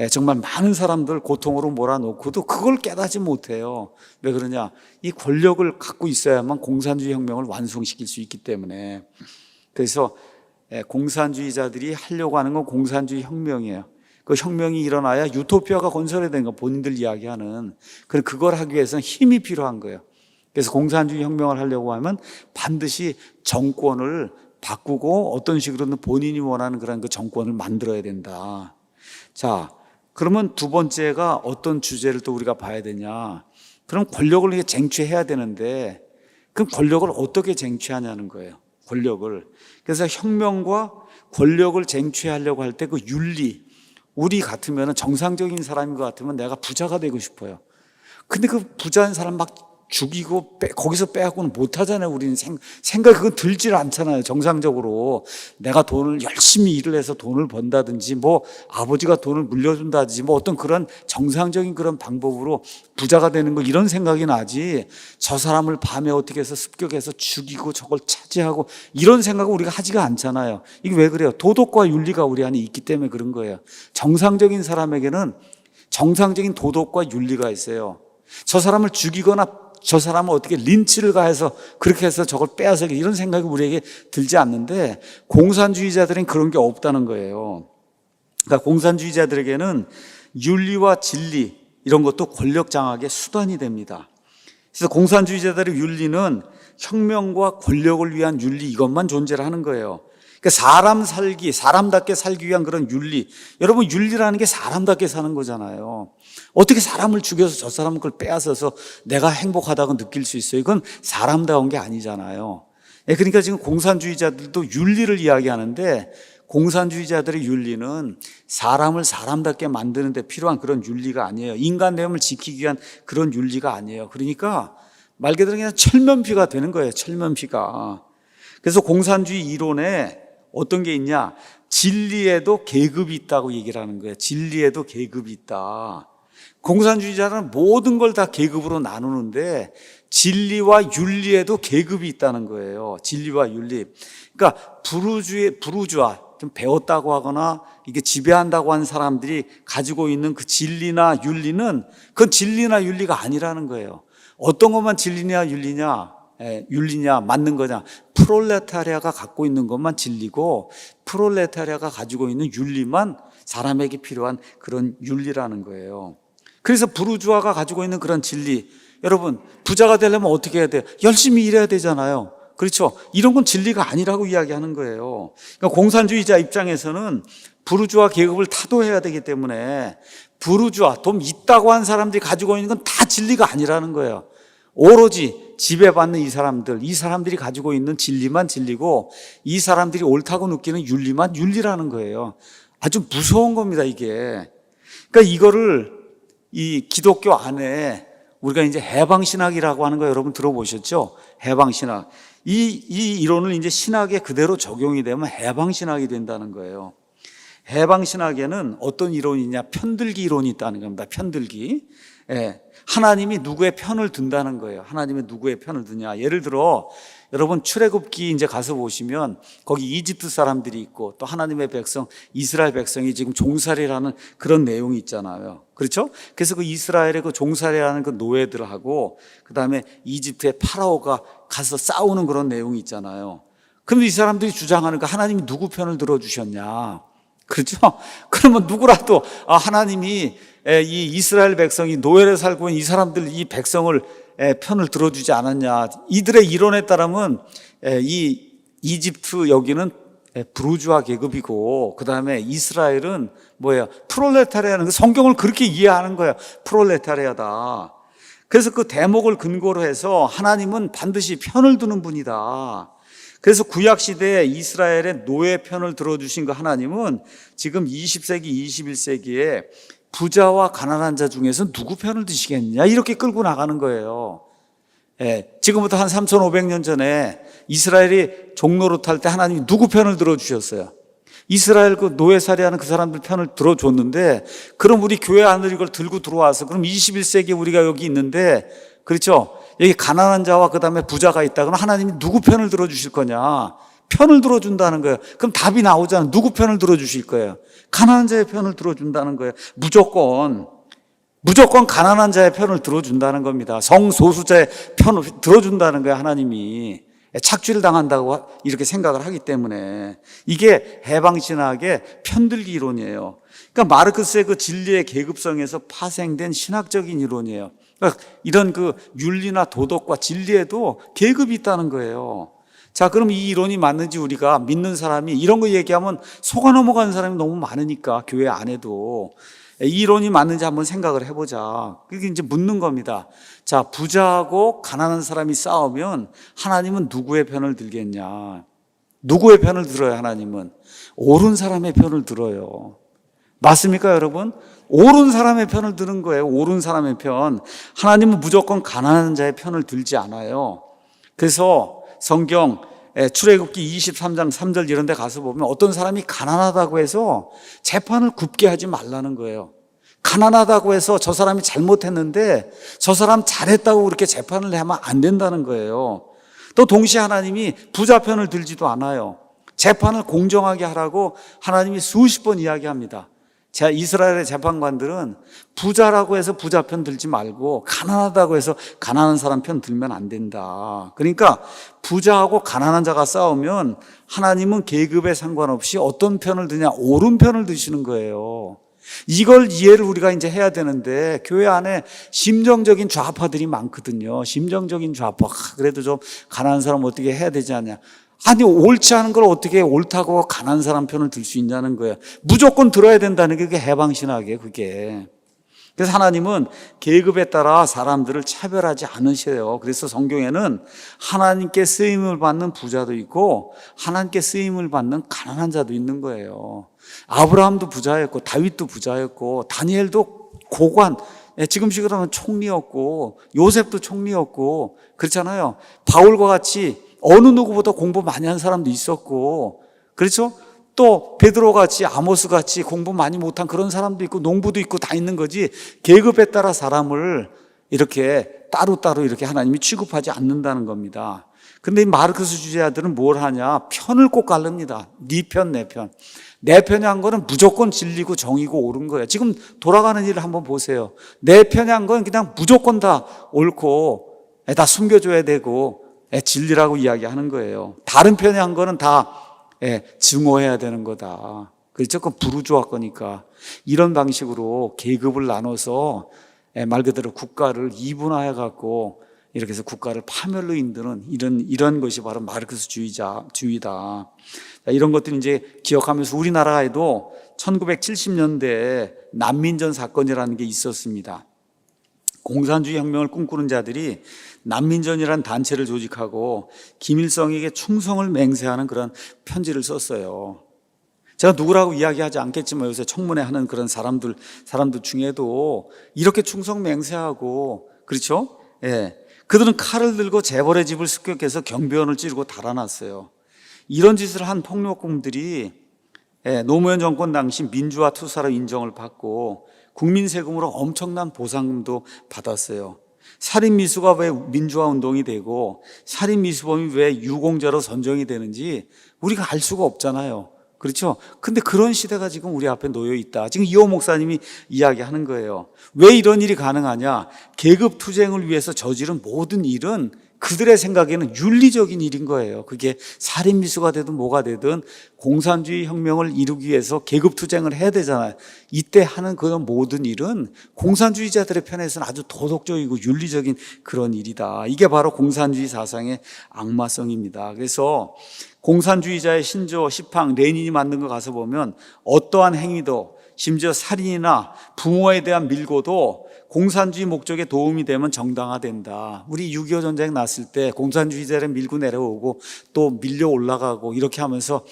정말 많은 사람들 고통으로 몰아놓고도 그걸 깨닫지 못해요. 왜 그러냐? 이 권력을 갖고 있어야만 공산주의 혁명을 완성시킬 수 있기 때문에. 그래서 공산주의자들이 하려고 하는 건 공산주의 혁명이에요. 그 혁명이 일어나야 유토피아가 건설이 된 거, 본인들 이야기하는. 그걸 하기 위해서는 힘이 필요한 거예요. 그래서 공산주의 혁명을 하려고 하면 반드시 정권을 바꾸고 어떤 식으로든 본인이 원하는 그런 그 정권을 만들어야 된다. 자, 그러면 두 번째가 어떤 주제를 또 우리가 봐야 되냐? 그럼 권력을 쟁취해야 되는데, 그럼 권력을 어떻게 쟁취하냐는 거예요. 권력을. 그래서 혁명과 권력을 쟁취하려고 할 때 그 윤리, 우리 같으면 정상적인 사람인 것 같으면 내가 부자가 되고 싶어요. 근데 그 부자인 사람 막 죽이고 거기서 빼앗고는 못하잖아요. 우리는 생각 그건 들질 않잖아요. 정상적으로 내가 돈을 열심히 일을 해서 돈을 번다든지 뭐 아버지가 돈을 물려준다든지 뭐 어떤 그런 정상적인 그런 방법으로 부자가 되는 거 이런 생각이 나지, 저 사람을 밤에 어떻게 해서 습격해서 죽이고 저걸 차지하고 이런 생각을 우리가 하지가 않잖아요. 이게 왜 그래요? 도덕과 윤리가 우리 안에 있기 때문에 그런 거예요. 정상적인 사람에게는 정상적인 도덕과 윤리가 있어요. 저 사람을 죽이거나 저 사람을 어떻게 린치를 가해서 그렇게 해서 저걸 빼앗아 이런 생각이 우리에게 들지 않는데, 공산주의자들은 그런 게 없다는 거예요. 그러니까 공산주의자들에게는 윤리와 진리 이런 것도 권력 장악의 수단이 됩니다. 그래서 공산주의자들의 윤리는 혁명과 권력을 위한 윤리 이것만 존재를 하는 거예요. 그러니까 사람답게 살기 위한 그런 윤리. 여러분, 윤리라는 게 사람답게 사는 거잖아요. 어떻게 사람을 죽여서 저 사람 그걸 빼앗아서 내가 행복하다고 느낄 수 있어요? 이건 사람다운 게 아니잖아요. 그러니까 지금 공산주의자들도 윤리를 이야기하는데, 공산주의자들의 윤리는 사람을 사람답게 만드는 데 필요한 그런 윤리가 아니에요. 인간됨을 지키기 위한 그런 윤리가 아니에요. 그러니까 말 그대로 그냥 철면피가 되는 거예요. 철면피가. 그래서 공산주의 이론에 어떤 게 있냐? 진리에도 계급이 있다고 얘기를 하는 거예요. 진리에도 계급이 있다. 공산주의자는 모든 걸 다 계급으로 나누는데 진리와 윤리에도 계급이 있다는 거예요. 진리와 윤리. 그러니까 부르주아, 좀 배웠다고 하거나 이게 지배한다고 하는 사람들이 가지고 있는 그 진리나 윤리는 그건 진리나 윤리가 아니라는 거예요. 어떤 것만 진리냐 윤리냐 맞는 거냐? 프롤레타리아가 갖고 있는 것만 진리고 프롤레타리아가 가지고 있는 윤리만 사람에게 필요한 그런 윤리라는 거예요. 그래서 부르주아가 가지고 있는 그런 진리, 여러분 부자가 되려면 어떻게 해야 돼요? 열심히 일해야 되잖아요. 그렇죠? 이런 건 진리가 아니라고 이야기하는 거예요. 그러니까 공산주의자 입장에서는 부르주아 계급을 타도해야 되기 때문에 부르주아, 돈 있다고 한 사람들이 가지고 있는 건 다 진리가 아니라는 거예요. 오로지 지배받는 이 사람들이 가지고 있는 진리만 진리고 이 사람들이 옳다고 느끼는 윤리만 윤리라는 거예요. 아주 무서운 겁니다, 이게. 그러니까 이거를 이 기독교 안에 우리가 이제 해방신학이라고 하는 거 여러분 들어보셨죠? 해방신학. 이 이론을 이제 신학에 그대로 적용이 되면 해방신학이 된다는 거예요. 해방신학에는 어떤 이론이냐? 편들기 이론이 있다는 겁니다. 편들기. 예. 하나님이 누구의 편을 든다는 거예요. 하나님이 누구의 편을 드냐. 예를 들어 여러분 출애굽기 이제 가서 보시면 거기 이집트 사람들이 있고 또 하나님의 백성 이스라엘 백성이 지금 종살이라는 그런 내용이 있잖아요. 그렇죠? 그래서 그 이스라엘의 그 종살이라는 그 노예들하고 그다음에 이집트의 파라오가 가서 싸우는 그런 내용이 있잖아요. 그런데 이 사람들이 주장하는 거 하나님이 누구 편을 들어주셨냐. 그렇죠? 그러면 누구라도 하나님이 이 이스라엘 백성이 노예를 살고 있는 이 사람들 이 백성을 편을 들어주지 않았냐. 이들의 이론에 따르면 이 이집트 여기는 부르주아 계급이고 그다음에 이스라엘은 뭐예요? 프롤레타리아는 성경을 그렇게 이해하는 거예요. 프롤레타리아다. 그래서 그 대목을 근거로 해서 하나님은 반드시 편을 두는 분이다. 그래서 구약시대에 이스라엘의 노예 편을 들어주신 그 하나님은 지금 20세기, 21세기에 부자와 가난한 자 중에서 누구 편을 드시겠느냐 이렇게 끌고 나가는 거예요. 지금부터 한 3,500년 전에 이스라엘이 종노릇할 때 하나님이 누구 편을 들어주셨어요? 이스라엘 그 노예살이하는 그 사람들 편을 들어줬는데 그럼 우리 교회 안으로 이걸 들고 들어와서 그럼 21세기에 우리가 여기 있는데 그렇죠? 여기 가난한 자와 그 다음에 부자가 있다. 그럼 하나님이 누구 편을 들어주실 거냐? 편을 들어준다는 거예요. 그럼 답이 나오잖아요. 누구 편을 들어주실 거예요? 가난한 자의 편을 들어준다는 거예요. 무조건 가난한 자의 편을 들어준다는 겁니다. 성소수자의 편을 들어준다는 거예요. 하나님이 착취를 당한다고 이렇게 생각을 하기 때문에 이게 해방신학의 편들기 이론이에요. 그러니까 마르크스의 그 진리의 계급성에서 파생된 신학적인 이론이에요. 그러니까 이런 그 윤리나 도덕과 진리에도 계급이 있다는 거예요. 자, 그럼 이 이론이 맞는지 우리가 믿는 사람이 이런 거 얘기하면 속아 넘어가는 사람이 너무 많으니까 교회 안에도 이 이론이 맞는지 한번 생각을 해보자. 그게 이제 묻는 겁니다. 자, 부자하고 가난한 사람이 싸우면 하나님은 누구의 편을 들겠냐? 누구의 편을 들어요, 하나님은? 옳은 사람의 편을 들어요. 맞습니까, 여러분? 옳은 사람의 편을 드는 거예요. 옳은 사람의 편. 하나님은 무조건 가난한 자의 편을 들지 않아요. 그래서 성경 출애굽기 23장 3절 이런 데 가서 보면 어떤 사람이 가난하다고 해서 재판을 굽게 하지 말라는 거예요. 가난하다고 해서 저 사람이 잘못했는데 저 사람 잘했다고 그렇게 재판을 하면 안 된다는 거예요. 또 동시에 하나님이 부자 편을 들지도 않아요. 재판을 공정하게 하라고 하나님이 수십 번 이야기합니다. 자, 이스라엘의 재판관들은 부자라고 해서 부자 편 들지 말고 가난하다고 해서 가난한 사람 편 들면 안 된다. 그러니까 부자하고 가난한 자가 싸우면 하나님은 계급에 상관없이 어떤 편을 드냐? 옳은 편을 드시는 거예요. 이걸 이해를 우리가 이제 해야 되는데 교회 안에 심정적인 좌파들이 많거든요. 심정적인 좌파. 그래도 좀 가난한 사람 어떻게 해야 되지 않냐? 아니, 옳지 않은 걸 어떻게 옳다고 가난한 사람 편을 들 수 있냐는 거예요. 무조건 들어야 된다는 게 그게 해방신학이에요, 그게. 그래서 하나님은 계급에 따라 사람들을 차별하지 않으셔요. 그래서 성경에는 하나님께 쓰임을 받는 부자도 있고 하나님께 쓰임을 받는 가난한 자도 있는 거예요. 아브라함도 부자였고 다윗도 부자였고 다니엘도 고관, 지금식으로 하면 총리였고 요셉도 총리였고 그렇잖아요. 바울과 같이 어느 누구보다 공부 많이 한 사람도 있었고, 그렇죠? 또 베드로 같이 아모스 같이 공부 많이 못한 그런 사람도 있고 농부도 있고 다 있는 거지. 계급에 따라 사람을 이렇게 따로따로 이렇게 하나님이 취급하지 않는다는 겁니다. 근데 이 마르크스 주제자들은 뭘 하냐? 편을 꼭 가릅니다. 네 편, 내 편. 내 편이 한 거는 무조건 진리고 정의고 옳은 거예요. 지금 돌아가는 일을 한번 보세요. 내 편이 한 건 그냥 무조건 다 옳고 다 숨겨줘야 되고 진리라고 이야기하는 거예요. 다른 편이 한 거는 다 증오해야 되는 거다. 그렇죠? 그 부르주아 거니까. 이런 방식으로 계급을 나눠서 말 그대로 국가를 이분화해 갖고 이렇게 해서 국가를 파멸로 인도는 이런 것이 바로 마르크스 주의다. 이런 것들이 이제 기억하면서 우리나라에도 1970년대에 난민전 사건이라는 게 있었습니다. 공산주의 혁명을 꿈꾸는 자들이 난민전이라는 단체를 조직하고 김일성에게 충성을 맹세하는 그런 편지를 썼어요. 제가 누구라고 이야기하지 않겠지만 요새 청문회 하는 그런 사람들 중에도 이렇게 충성 맹세하고, 그렇죠? 예. 그들은 칼을 들고 재벌의 집을 습격해서 경비원을 찌르고 달아났어요. 이런 짓을 한 폭력공들이 노무현 정권 당시 민주화 투사로 인정을 받고 국민 세금으로 엄청난 보상금도 받았어요. 살인미수가 왜 민주화 운동이 되고 살인미수범이 왜 유공자로 선정이 되는지 우리가 알 수가 없잖아요. 그렇죠? 근데 그런 시대가 지금 우리 앞에 놓여 있다. 지금 이호 목사님이 이야기하는 거예요. 왜 이런 일이 가능하냐? 계급 투쟁을 위해서 저지른 모든 일은 그들의 생각에는 윤리적인 일인 거예요. 그게 살인미수가 되든 뭐가 되든 공산주의 혁명을 이루기 위해서 계급 투쟁을 해야 되잖아요. 이때 하는 그런 모든 일은 공산주의자들의 편에서는 아주 도덕적이고 윤리적인 그런 일이다. 이게 바로 공산주의 사상의 악마성입니다. 그래서 공산주의자의 신조 시팡 레닌이 만든 거 가서 보면 어떠한 행위도 심지어 살인이나 부모에 대한 밀고도 공산주의 목적에 도움이 되면 정당화된다. 우리 6.25 전쟁 났을 때 공산주의자를 밀고 내려오고 또 밀려 올라가고 이렇게 하면서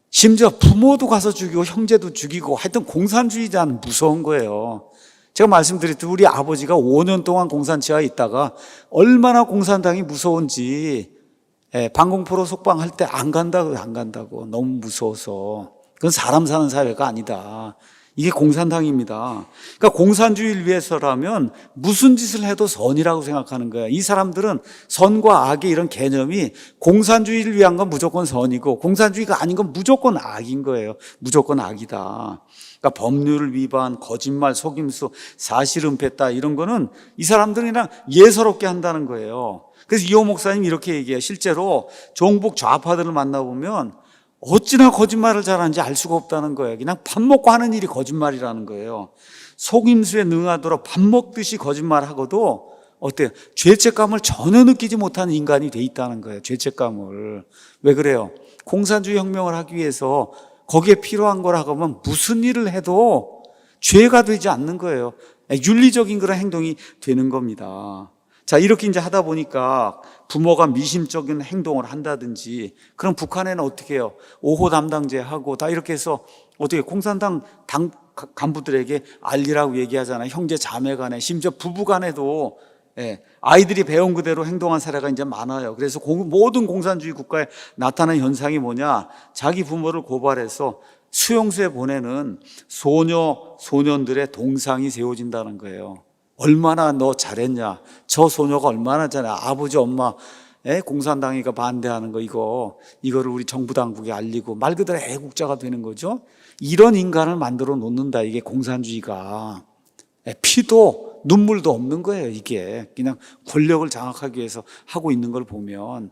심지어 부모도 가서 죽이고 형제도 죽이고 하여튼 공산주의자는 무서운 거예요. 제가 말씀드렸듯이 우리 아버지가 5년 동안 공산치하에 있다가 얼마나 공산당이 무서운지 방공포로 속방할 때 안 간다고 너무 무서워서. 그건 사람 사는 사회가 아니다. 이게 공산당입니다. 그러니까 공산주의를 위해서라면 무슨 짓을 해도 선이라고 생각하는 거예요. 이 사람들은 선과 악의 이런 개념이 공산주의를 위한 건 무조건 선이고 공산주의가 아닌 건 무조건 악인 거예요. 무조건 악이다. 그러니까 법률 위반, 거짓말, 속임수, 사실은폐다 이런 거는 이 사람들은 그냥 예사롭게 한다는 거예요. 그래서 이호 목사님 이렇게 얘기해요. 실제로 종북 좌파들을 만나보면 어찌나 거짓말을 잘하는지 알 수가 없다는 거예요. 그냥 밥 먹고 하는 일이 거짓말이라는 거예요. 속임수에 능하도록 밥 먹듯이 거짓말하고도 어때요? 죄책감을 전혀 느끼지 못하는 인간이 돼 있다는 거예요. 죄책감을. 왜 그래요? 공산주의 혁명을 하기 위해서 거기에 필요한 거라고 하면 무슨 일을 해도 죄가 되지 않는 거예요. 윤리적인 그런 행동이 되는 겁니다. 자, 이렇게 이제 하다 보니까 부모가 미심적인 행동을 한다든지, 그럼 북한에는 어떻게 해요? 5호 담당제 하고 다 이렇게 해서 어떻게 공산당 당 간부들에게 알리라고 얘기하잖아요. 형제 자매 간에, 심지어 부부 간에도 아이들이 배운 그대로 행동한 사례가 이제 많아요. 그래서 모든 공산주의 국가에 나타나는 현상이 뭐냐? 자기 부모를 고발해서 수용소에 보내는 소녀, 소년들의 동상이 세워진다는 거예요. 얼마나 너 잘했냐? 저 소녀가 얼마나 잘해? 아버지, 엄마, 공산당이가 반대하는 거 이거를 우리 정부 당국에 알리고 말 그대로 애국자가 되는 거죠. 이런 인간을 만들어 놓는다. 이게 공산주의가. 피도 눈물도 없는 거예요. 이게 그냥 권력을 장악하기 위해서 하고 있는 걸 보면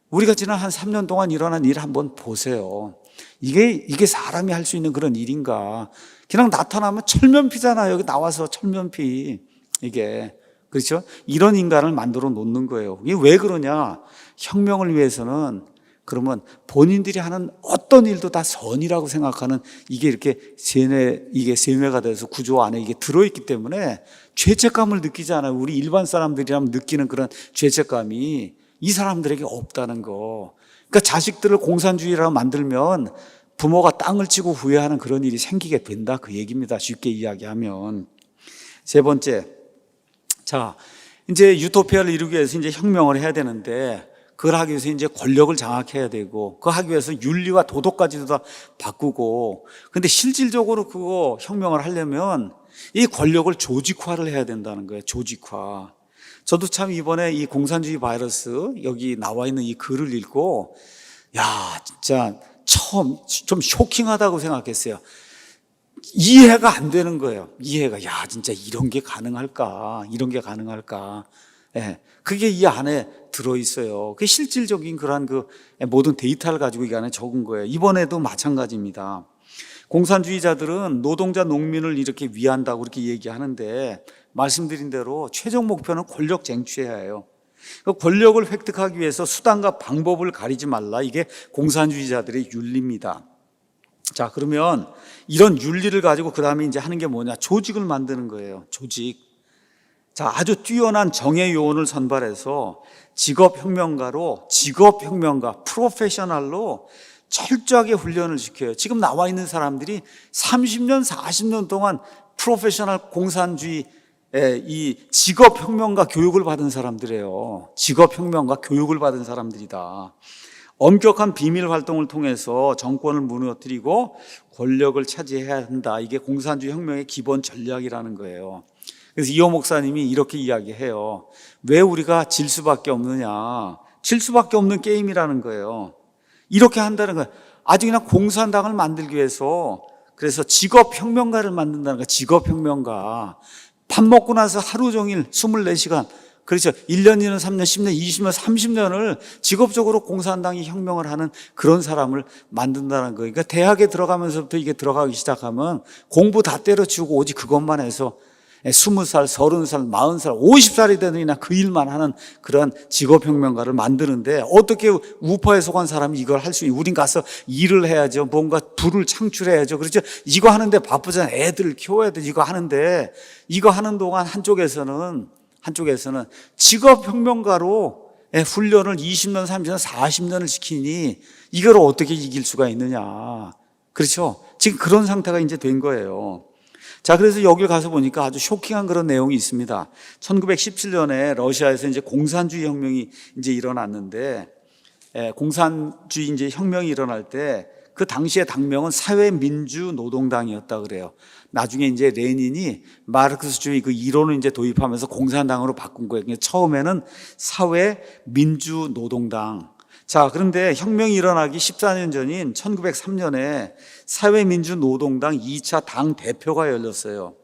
우리가 지난 한 3년 동안 일어난 일 한번 보세요. 이게 사람이 할 수 있는 그런 일인가? 그냥 나타나면 철면피잖아요. 여기 나와서 철면피. 이게 그렇죠? 이런 인간을 만들어 놓는 거예요. 이게 왜 그러냐? 혁명을 위해서는 그러면 본인들이 하는 어떤 일도 다 선이라고 생각하는 이게 이렇게 세뇌가 돼서 구조 안에 이게 들어있기 때문에 죄책감을 느끼지 않아요. 우리 일반 사람들이라면 느끼는 그런 죄책감이 이 사람들에게 없다는 거. 그러니까 자식들을 공산주의라고 만들면 부모가 땅을 치고 후회하는 그런 일이 생기게 된다. 그 얘기입니다. 쉽게 이야기하면. 세 번째. 자, 이제 유토피아를 이루기 위해서 이제 혁명을 해야 되는데 그걸 하기 위해서 이제 권력을 장악해야 되고 그거 하기 위해서 윤리와 도덕까지도 다 바꾸고 근데 실질적으로 그거 혁명을 하려면 이 권력을 조직화를 해야 된다는 거예요. 조직화. 저도 참 이번에 이 공산주의 바이러스 여기 나와 있는 이 글을 읽고 야, 진짜 처음 좀 쇼킹하다고 생각했어요. 이해가 안 되는 거예요. 이해가. 야, 진짜 이런 게 가능할까? 이런 게 가능할까? 그게 이 안에 들어있어요. 그게 실질적인 그러한 그 모든 데이터를 가지고 이 안에 적은 거예요. 이번에도 마찬가지입니다. 공산주의자들은 노동자, 농민을 이렇게 위한다고 그렇게 얘기하는데 말씀드린 대로 최종 목표는 권력 쟁취해야 해요. 그 권력을 획득하기 위해서 수단과 방법을 가리지 말라. 이게 공산주의자들의 윤리입니다. 자, 그러면 이런 윤리를 가지고 그 다음에 이제 하는 게 뭐냐? 조직을 만드는 거예요. 조직. 자, 아주 뛰어난 정예 요원을 선발해서 직업혁명가, 프로페셔널로 철저하게 훈련을 시켜요. 지금 나와 있는 사람들이 30년, 40년 동안 프로페셔널 공산주의 이 직업혁명가 교육을 받은 사람들이에요. 직업혁명가 교육을 받은 사람들이다. 엄격한 비밀 활동을 통해서 정권을 무너뜨리고 권력을 차지해야 한다. 이게 공산주의 혁명의 기본 전략이라는 거예요. 그래서 이호 목사님이 이렇게 이야기해요. 왜 우리가 질 수밖에 없느냐? 질 수밖에 없는 게임이라는 거예요. 이렇게 한다는 거예요. 아주 그냥 공산당을 만들기 위해서 그래서 직업혁명가를 만든다는 거예요. 직업혁명가. 밥 먹고 나서 하루 종일 24시간 그렇죠. 1년이면 3년, 10년, 20년, 30년을 직업적으로 공산당이 혁명을 하는 그런 사람을 만든다는 거예요. 그러니까 대학에 들어가면서부터 이게 들어가기 시작하면 공부 다 때려치우고 오직 그것만 해서 20살, 30살, 40살, 50살이 되는 그냥 그 일만 하는 그런 직업혁명가를 만드는데 어떻게 우파에 속한 사람이 이걸 할 수 있어요? 우린 가서 일을 해야죠. 뭔가 부를 창출해야죠. 그렇죠? 이거 하는데 바쁘잖아요. 애들 키워야 돼. 이거 하는데 이거 하는 동안 한쪽에서는 직업혁명가로 훈련을 20년, 30년, 40년을 시키니 이걸 어떻게 이길 수가 있느냐. 그렇죠? 지금 그런 상태가 이제 된 거예요. 자, 그래서 여길 가서 보니까 아주 쇼킹한 그런 내용이 있습니다. 1917년에 러시아에서 이제 공산주의 혁명이 이제 일어났는데, 공산주의 이제 혁명이 일어날 때 그 당시의 당명은 사회민주노동당이었다 그래요. 나중에 이제 레닌이 마르크스주의 그 이론을 이제 도입하면서 공산당으로 바꾼 거예요. 그러니까 처음에는 사회민주노동당. 자, 그런데 혁명이 일어나기 14년 전인 1903년에 사회민주노동당 2차 당 대표가 열렸어요.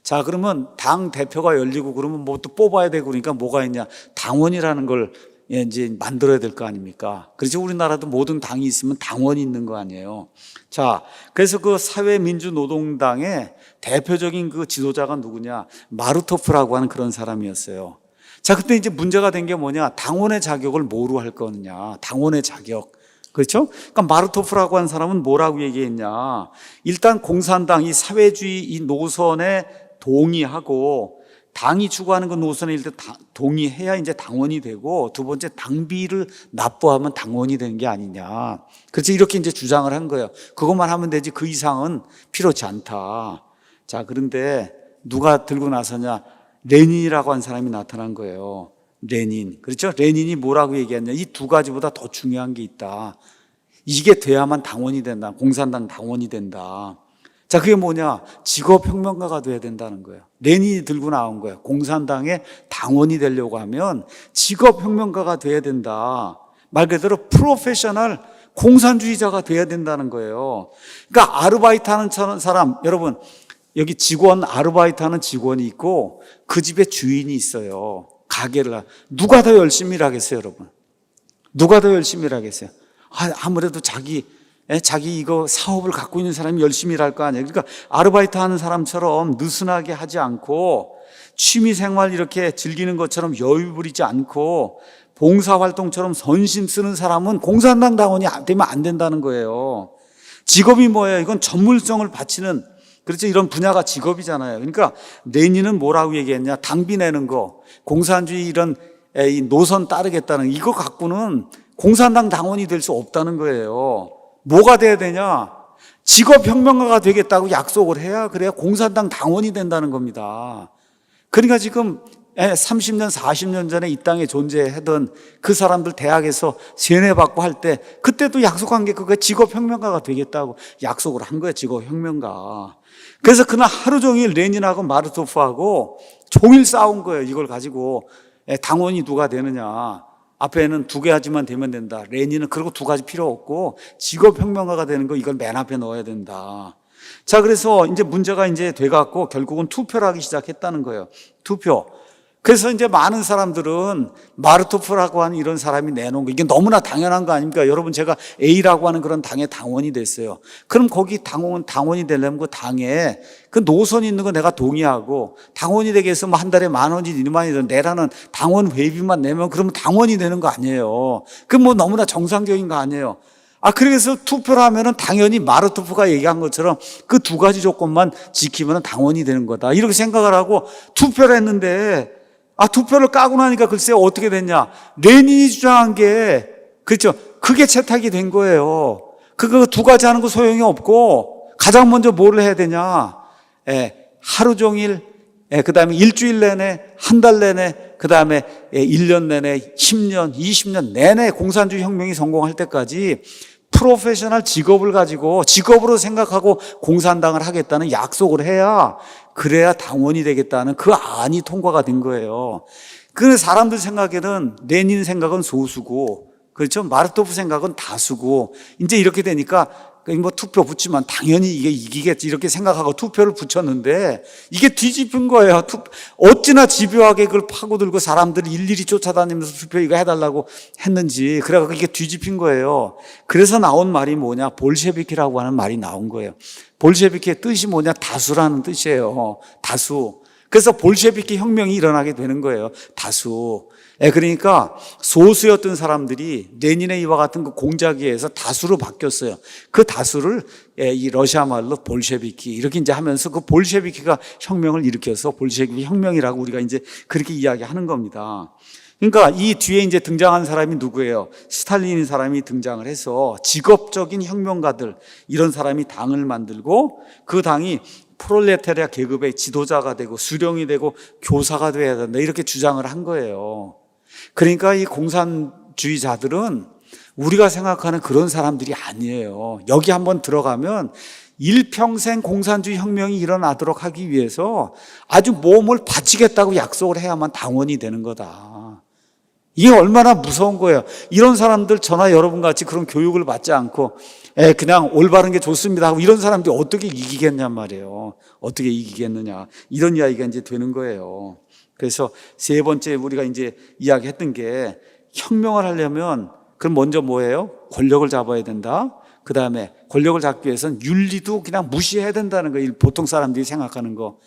자, 그러면 당 대표가 열리고 그러면 뭐 또 뽑아야 되고 그러니까 뭐가 있냐? 당원이라는 걸 이제 만들어야 될 거 아닙니까? 그렇죠. 우리나라도 모든 당이 있으면 당원이 있는 거 아니에요. 자, 그래서 그 사회민주노동당의 대표적인 그 지도자가 누구냐? 마르토프라고 하는 그런 사람이었어요. 자, 그때 이제 문제가 된 게 뭐냐? 당원의 자격을 뭐로 할 거느냐? 당원의 자격. 그렇죠? 그러니까 마르토프라고 하는 사람은 뭐라고 얘기했냐? 일단 공산당 이 사회주의 이 노선에 동의하고 당이 추구하는 그 노선에 일단 동의해야 이제 당원이 되고, 두 번째 당비를 납부하면 당원이 되는 게 아니냐. 그래서 이렇게 이제 주장을 한 거예요. 그것만 하면 되지 그 이상은 필요치 않다. 자, 그런데 누가 들고 나서냐? 레닌이라고 한 사람이 나타난 거예요. 레닌. 그렇죠? 레닌이 뭐라고 얘기했냐? 이 두 가지보다 더 중요한 게 있다. 이게 돼야만 당원이 된다. 공산당 당원이 된다. 자, 그게 뭐냐? 직업혁명가가 돼야 된다는 거예요. 레닌이 들고 나온 거예요. 공산당의 당원이 되려고 하면 직업혁명가가 돼야 된다. 말 그대로 프로페셔널 공산주의자가 돼야 된다는 거예요. 그러니까 아르바이트 하는 사람, 여러분, 여기 직원, 아르바이트 하는 직원이 있고 그 집에 주인이 있어요. 가게를. 누가 더 열심히 일하겠어요, 여러분? 누가 더 열심히 일하겠어요? 아무래도 자기 이거 사업을 갖고 있는 사람이 열심히 일할 거 아니에요. 그러니까 아르바이트 하는 사람처럼 느슨하게 하지 않고 취미 생활 이렇게 즐기는 것처럼 여유 부리지 않고 봉사활동처럼 선심 쓰는 사람은 공산당 당원이 되면 안 된다는 거예요. 직업이 뭐예요? 이건 전문성을 바치는, 그렇죠? 이런 분야가 직업이잖아요. 그러니까 레닌은 뭐라고 얘기했냐? 당비 내는 거, 공산주의 이런 이 노선 따르겠다는 이거 갖고는 공산당 당원이 될 수 없다는 거예요. 뭐가 돼야 되냐? 직업혁명가가 되겠다고 약속을 해야 그래야 공산당 당원이 된다는 겁니다. 그러니까 지금 30년, 40년 전에 이 땅에 존재하던 그 사람들 대학에서 세뇌받고 할 때 그때도 약속한 게 그거 직업혁명가가 되겠다고 약속을 한 거예요. 직업혁명가. 그래서 그날 하루 종일 레닌하고 마르토프하고 종일 싸운 거예요. 이걸 가지고 당원이 누가 되느냐. 앞에는 두 가지만 되면 된다. 레닌은 그리고 두 가지 필요 없고 직업혁명가가 되는 거 이걸 맨 앞에 넣어야 된다. 자, 그래서 이제 문제가 이제 돼갖고 결국은 투표를 하기 시작했다는 거예요. 투표. 그래서 이제 많은 사람들은 마르토프라고 하는 이런 사람이 내놓은 거 이게 너무나 당연한 거 아닙니까? 여러분, 제가 A라고 하는 그런 당의 당원이 됐어요. 그럼 거기 당원이 되려면 그 당에 그 노선이 있는 거 내가 동의하고 당원이 되게 해서 뭐 한 달에 10,000원이든 20,000원이든 내라는 당원 회비만 내면 그러면 당원이 되는 거 아니에요. 그럼 뭐 너무나 정상적인 거 아니에요. 그래서 투표를 하면은 당연히 마르토프가 얘기한 것처럼 그 두 가지 조건만 지키면 당원이 되는 거다. 이렇게 생각을 하고 투표를 했는데 투표를 까고 나니까 글쎄 어떻게 됐냐. 레닌이 주장한 게, 그렇죠. 그게 채택이 된 거예요. 그거 두 가지 하는 거 소용이 없고, 가장 먼저 뭘 해야 되냐. 하루 종일, 그 다음에 일주일 내내, 한 달 내내, 그 다음에 1년 내내, 10년, 20년 내내 공산주의 혁명이 성공할 때까지 프로페셔널 직업을 가지고 직업으로 생각하고 공산당을 하겠다는 약속을 해야 그래야 당원이 되겠다는 그 안이 통과가 된 거예요. 그 사람들 생각에는 레닌 생각은 소수고, 그렇죠? 마르토프 생각은 다수고, 이제 이렇게 되니까 뭐 투표 붙이면 당연히 이게 이기겠지 이렇게 생각하고 투표를 붙였는데 이게 뒤집힌 거예요. 어찌나 집요하게 그걸 파고들고 사람들이 일일이 쫓아다니면서 투표 이거 해달라고 했는지 그래가지고 이게 뒤집힌 거예요. 그래서 나온 말이 뭐냐? 볼셰비키라고 하는 말이 나온 거예요. 볼셰비키의 뜻이 뭐냐? 다수라는 뜻이에요. 다수. 그래서 볼셰비키 혁명이 일어나게 되는 거예요. 다수. 그러니까 소수였던 사람들이 레닌의 이와 같은 그 공작위에서 다수로 바뀌었어요. 그 다수를 이 러시아 말로 볼셰비키 이렇게 이제 하면서 그 볼셰비키가 혁명을 일으켜서 볼셰비키 혁명이라고 우리가 이제 그렇게 이야기하는 겁니다. 그러니까 이 뒤에 이제 등장한 사람이 누구예요? 스탈린인 사람이 등장을 해서 직업적인 혁명가들 이런 사람이 당을 만들고 그 당이 프롤레타리아 계급의 지도자가 되고 수령이 되고 교사가 돼야 된다 이렇게 주장을 한 거예요. 그러니까 이 공산주의자들은 우리가 생각하는 그런 사람들이 아니에요. 여기 한번 들어가면 일평생 공산주의 혁명이 일어나도록 하기 위해서 아주 몸을 바치겠다고 약속을 해야만 당원이 되는 거다. 이게 얼마나 무서운 거예요. 이런 사람들 저나 여러분같이 그런 교육을 받지 않고 그냥 올바른 게 좋습니다 하고 이런 사람들이 어떻게 이기겠냔 말이에요. 어떻게 이기겠느냐. 이런 이야기가 이제 되는 거예요. 그래서 세 번째 우리가 이제 이야기했던 게 혁명을 하려면 그럼 먼저 뭐예요? 권력을 잡아야 된다. 그 다음에 권력을 잡기 위해서는 윤리도 그냥 무시해야 된다는 거예요. 보통 사람들이 생각하는 거.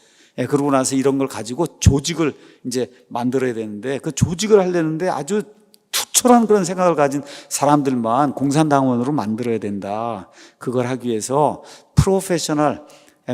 그러고 나서 이런 걸 가지고 조직을 이제 만들어야 되는데 그 조직을 하려는데 아주 투철한 그런 생각을 가진 사람들만 공산당원으로 만들어야 된다. 그걸 하기 위해서 프로페셔널,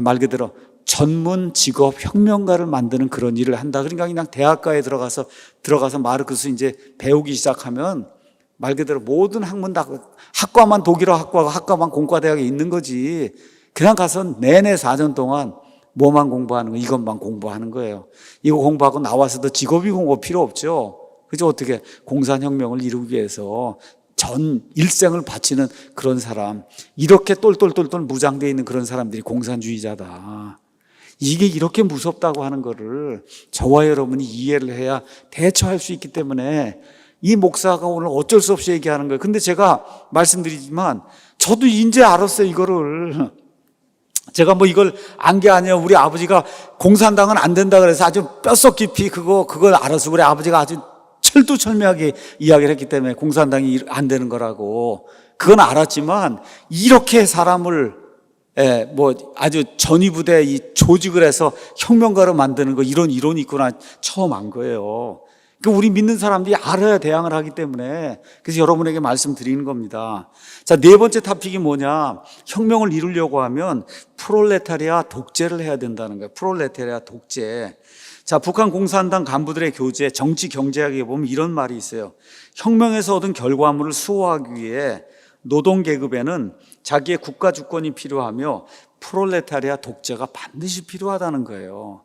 말 그대로 전문 직업 혁명가를 만드는 그런 일을 한다. 그러니까 그냥 대학가에 들어가서 마르크스 이제 배우기 시작하면 말 그대로 모든 학문 다 학과만 독일어 학과가 학과만 공과대학에 있는 거지. 그냥 가서 내내 4년 동안 뭐만 공부하는 거, 이것만 공부하는 거예요. 이거 공부하고 나와서도 직업이 공부 필요 없죠. 그죠? 어떻게 공산혁명을 이루기 위해서 전 일생을 바치는 그런 사람, 이렇게 똘똘똘똘 무장되어 있는 그런 사람들이 공산주의자다. 이게 이렇게 무섭다고 하는 거를 저와 여러분이 이해를 해야 대처할 수 있기 때문에 이 목사가 오늘 어쩔 수 없이 얘기하는 거예요. 근데 제가 말씀드리지만 저도 이제 알았어요, 이거를. 제가 뭐 이걸 안 게 아니에요. 우리 아버지가 공산당은 안 된다 그래서 아주 뼛속 깊이 그걸 알아서 우리 아버지가 아주 철두철미하게 이야기를 했기 때문에 공산당이 안 되는 거라고. 그건 알았지만 이렇게 사람을 뭐 아주 전위부대 이 조직을 해서 혁명가로 만드는 거 이런 이론이 있구나 처음 안 거예요. 그 우리 믿는 사람들이 알아야 대항을 하기 때문에 그래서 여러분에게 말씀드리는 겁니다. 자, 네 번째 토픽이 뭐냐? 혁명을 이루려고 하면 프롤레타리아 독재를 해야 된다는 거예요. 프롤레타리아 독재. 자, 북한 공산당 간부들의 교재 정치 경제학에 보면 이런 말이 있어요. 혁명에서 얻은 결과물을 수호하기 위해 노동 계급에는 자기의 국가 주권이 필요하며 프롤레타리아 독재가 반드시 필요하다는 거예요.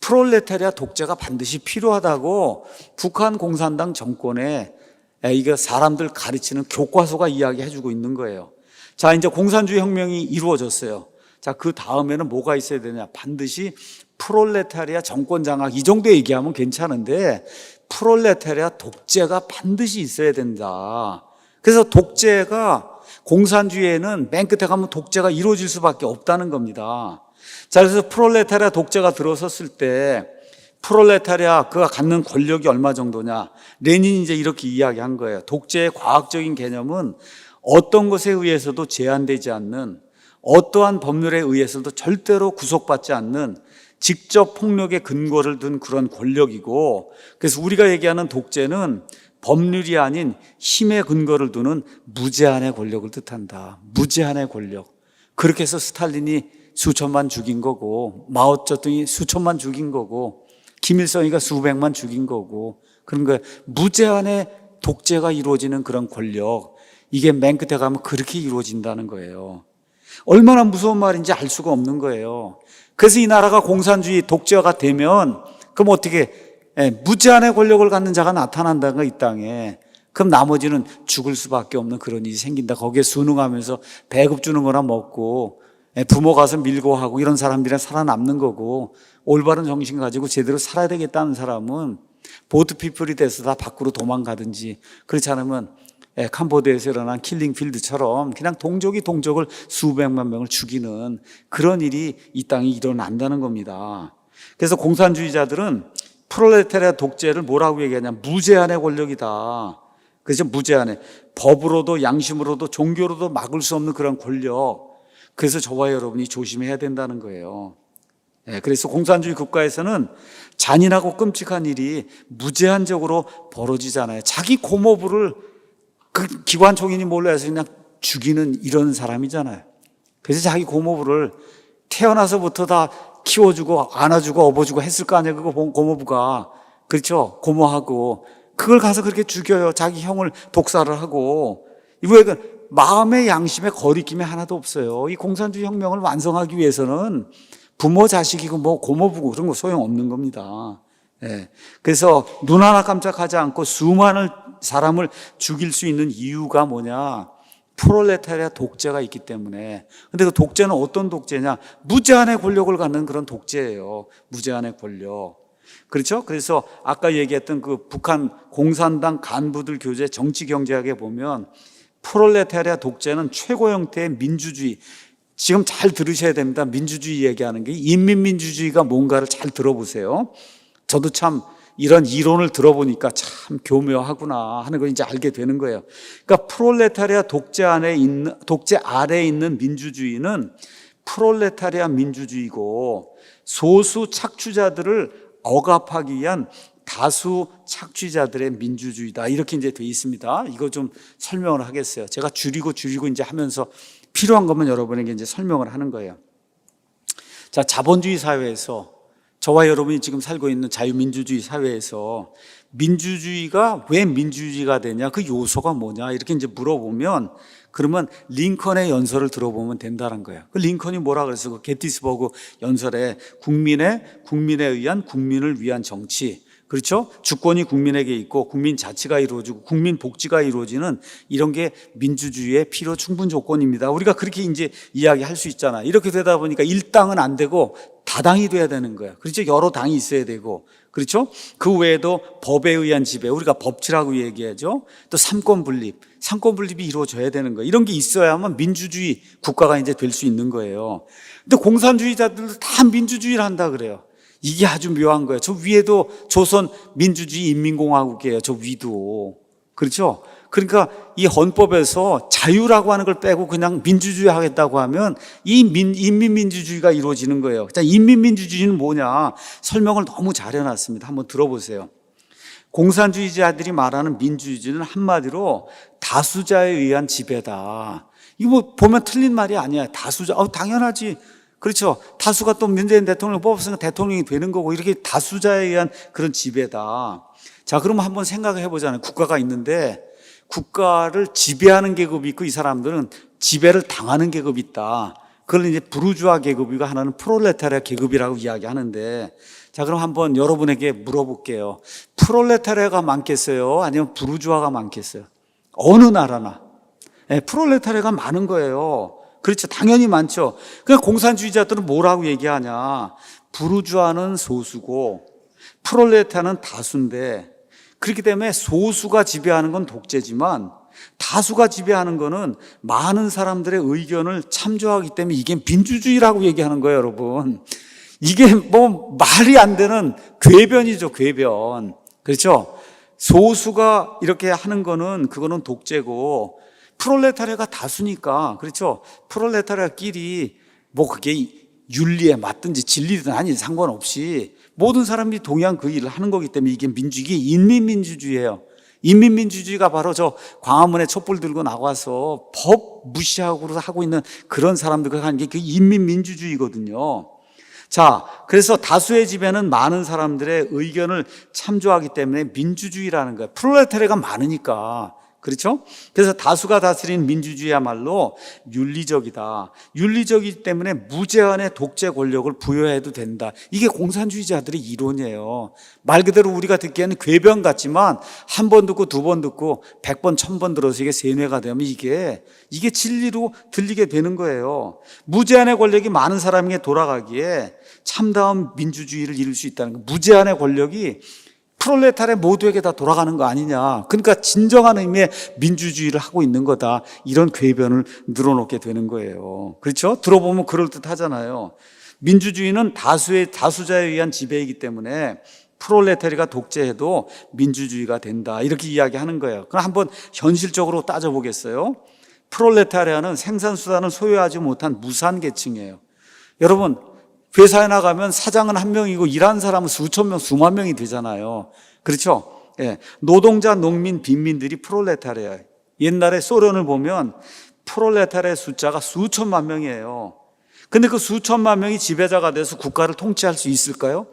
프롤레타리아 독재가 반드시 필요하다고 북한 공산당 정권에 이거 사람들 가르치는 교과서가 이야기해주고 있는 거예요. 자, 이제 공산주의 혁명이 이루어졌어요. 자, 그 다음에는 뭐가 있어야 되냐? 반드시 프롤레타리아 정권 장악 이 정도 얘기하면 괜찮은데 프롤레타리아 독재가 반드시 있어야 된다. 그래서 독재가 공산주의에는 맨 끝에 가면 독재가 이루어질 수밖에 없다는 겁니다. 자, 그래서 프롤레타리아 독재가 들어섰을 때 프롤레타리아 그가 갖는 권력이 얼마 정도냐? 레닌이 이제 이렇게 이야기한 거예요. 독재의 과학적인 개념은 어떤 것에 의해서도 제한되지 않는, 어떠한 법률에 의해서도 절대로 구속받지 않는 직접 폭력의 근거를 둔 그런 권력이고, 그래서 우리가 얘기하는 독재는 법률이 아닌 힘의 근거를 두는 무제한의 권력을 뜻한다. 무제한의 권력. 그렇게 해서 스탈린이 수천만 죽인 거고, 마오쩌둥이 수천만 죽인 거고, 김일성이가 수백만 죽인 거고, 그런 거예요. 무제한의 독재가 이루어지는 그런 권력, 이게 맨 끝에 가면 그렇게 이루어진다는 거예요. 얼마나 무서운 말인지 알 수가 없는 거예요. 그래서 이 나라가 공산주의 독재가 되면 그럼 어떻게 무제한의 권력을 갖는 자가 나타난다는 거, 이 땅에. 그럼 나머지는 죽을 수밖에 없는 그런 일이 생긴다. 거기에 순응하면서 배급 주는 거나 먹고 부모 가서 밀고 하고 이런 사람들이 살아남는 거고, 올바른 정신 가지고 제대로 살아야 되겠다는 사람은 보트피플이 돼서 다 밖으로 도망가든지, 그렇지 않으면 캄보디아에서 일어난 킬링필드처럼 그냥 동족이 동족을 수백만 명을 죽이는 그런 일이 이 땅에 일어난다는 겁니다. 그래서 공산주의자들은 프롤레타리아 독재를 뭐라고 얘기하냐? 무제한의 권력이다. 그래서 무제한의, 법으로도 양심으로도 종교로도 막을 수 없는 그런 권력. 그래서 저와 여러분이 조심해야 된다는 거예요. 그래서 공산주의 국가에서는 잔인하고 끔찍한 일이 무제한적으로 벌어지잖아요. 자기 고모부를 그 기관 총인이 몰라서 그냥 죽이는 이런 사람이잖아요. 그래서 자기 고모부를 태어나서부터 다 키워주고 안아주고 업어주고 했을 거 아니에요. 그거 고모부가. 그렇죠? 고모하고 그걸 가서 그렇게 죽여요. 자기 형을 독살을 하고. 이거 마음의 양심에 거리낌이 하나도 없어요. 이 공산주의 혁명을 완성하기 위해서는 부모 자식이고 뭐 고모부고 그런 거 소용없는 겁니다. 예. 그래서 눈 하나 깜짝하지 않고 수많은 사람을 죽일 수 있는 이유가 뭐냐? 프롤레타리아 독재가 있기 때문에. 근데 그 독재는 어떤 독재냐? 무제한의 권력을 갖는 그런 독재예요. 무제한의 권력. 그렇죠? 그래서 아까 얘기했던 그 북한 공산당 간부들 교재 정치 경제학에 보면 프롤레타리아 독재는 최고 형태의 민주주의. 지금 잘 들으셔야 됩니다. 민주주의 얘기하는 게 인민민주주의가 뭔가를 잘 들어보세요. 저도 참 이런 이론을 들어보니까 참 교묘하구나 하는 걸 이제 알게 되는 거예요. 그러니까 프롤레타리아 독재 아래에 있는 민주주의는 프롤레타리아 민주주의고 소수 착취자들을 억압하기 위한 다수 착취자들의 민주주의다. 이렇게 이제 돼 있습니다. 이거 좀 설명을 하겠어요. 제가 줄이고 이제 하면서 필요한 것만 여러분에게 이제 설명을 하는 거예요. 자, 자본주의 사회에서 저와 여러분이 지금 살고 있는 자유민주주의 사회에서 민주주의가 왜 민주주의가 되냐, 그 요소가 뭐냐 이렇게 이제 물어보면 그러면 링컨의 연설을 들어보면 된다는 거예요. 그 링컨이 뭐라 그랬어? 그 게티스버그 연설에 국민에 의한 국민을 위한 정치, 그렇죠? 주권이 국민에게 있고 국민 자치가 이루어지고 국민 복지가 이루어지는 이런 게 민주주의의 필요 충분 조건입니다. 우리가 그렇게 이제 이야기할 수 있잖아. 이렇게 되다 보니까 일당은 안 되고 다당이 돼야 되는 거야. 그렇죠? 여러 당이 있어야 되고. 그렇죠? 그 외에도 법에 의한 지배, 우리가 법치라고 얘기하죠. 또 삼권 분립이 이루어져야 되는 거예요. 이런 게 있어야만 민주주의 국가가 이제 될 수 있는 거예요. 근데 공산주의자들도 다 민주주의를 한다 그래요. 이게 아주 묘한 거예요. 저 위에도 조선 민주주의 인민공화국이에요. 저 위도. 그렇죠? 그러니까 이 헌법에서 자유라고 하는 걸 빼고 그냥 민주주의 하겠다고 하면 이 인민민주주의가 이루어지는 거예요. 자, 인민민주주의는 뭐냐? 설명을 너무 잘 해놨습니다. 한번 들어보세요. 공산주의자들이 말하는 민주주의는 한마디로 다수자에 의한 지배다. 이거 뭐 보면 틀린 말이 아니야. 다수자, 당연하지. 그렇죠. 다수가 또 문재인 대통령을 뽑았으니까 대통령이 되는 거고 이렇게 다수자에 의한 그런 지배다. 자, 그러면 한번 생각을 해보자면 국가가 있는데 국가를 지배하는 계급이 있고 이 사람들은 지배를 당하는 계급이 있다. 그걸 이제 부르주아 계급이고 하나는 프롤레타리아 계급이라고 이야기하는데 자, 그럼 한번 여러분에게 물어볼게요. 프롤레타리아가 많겠어요? 아니면 부르주아가 많겠어요? 어느 나라나. 네, 프롤레타리아가 많은 거예요. 그렇죠. 당연히 많죠. 그러니까 공산주의자들은 뭐라고 얘기하냐. 부르주아는 소수고 프롤레타리아는 다수인데 그렇기 때문에 소수가 지배하는 건 독재지만 다수가 지배하는 거는 많은 사람들의 의견을 참조하기 때문에 이게 민주주의라고 얘기하는 거예요, 여러분. 이게 뭐 말이 안 되는 궤변이죠, 궤변. 그렇죠? 소수가 이렇게 하는 거는 그거는 독재고 프롤레타리아가 다수니까, 그렇죠? 프롤레타리아끼리 뭐 그게 윤리에 맞든지 진리든 아닌지 상관없이 모든 사람들이 동의한 그 일을 하는 거기 때문에 이게 이게 인민민주주의예요. 인민민주주의가 바로 저 광화문에 촛불 들고 나와서 법 무시하고 하고 있는 그런 사람들과 하는 게 그 인민민주주의거든요. 자, 그래서 다수의 지배는 많은 사람들의 의견을 참조하기 때문에 민주주의라는 거예요. 프롤레타리아가 많으니까. 그렇죠? 그래서 다수가 다스리는 민주주의야말로 윤리적이다. 윤리적이기 때문에 무제한의 독재 권력을 부여해도 된다. 이게 공산주의자들의 이론이에요. 말 그대로 우리가 듣기에는 궤변 같지만 한 번 듣고 두 번 듣고 100번, 1000번 들어서 이게 세뇌가 되면 이게 진리로 들리게 되는 거예요. 무제한의 권력이 많은 사람에게 돌아가기에 참다운 민주주의를 이룰 수 있다는 거예요. 무제한의 권력이 프롤레타리아 모두에게 다 돌아가는 거 아니냐. 그러니까 진정한 의미의 민주주의를 하고 있는 거다. 이런 궤변을 늘어놓게 되는 거예요. 그렇죠? 들어보면 그럴듯하잖아요. 민주주의는 다수자에 의한 지배이기 때문에 프롤레타리아가 독재해도 민주주의가 된다. 이렇게 이야기하는 거예요. 그럼 한번 현실적으로 따져보겠어요. 프롤레타리아는 생산수단을 소유하지 못한 무산계층이에요. 여러분, 회사에 나가면 사장은 한 명이고 일하는 사람은 수천 명, 수만 명이 되잖아요. 그렇죠? 예. 노동자, 농민, 빈민들이 프롤레타리아예요. 옛날에 소련을 보면 프롤레타리아의 숫자가 수천만 명이에요. 근데 그 수천만 명이 지배자가 돼서 국가를 통치할 수 있을까요?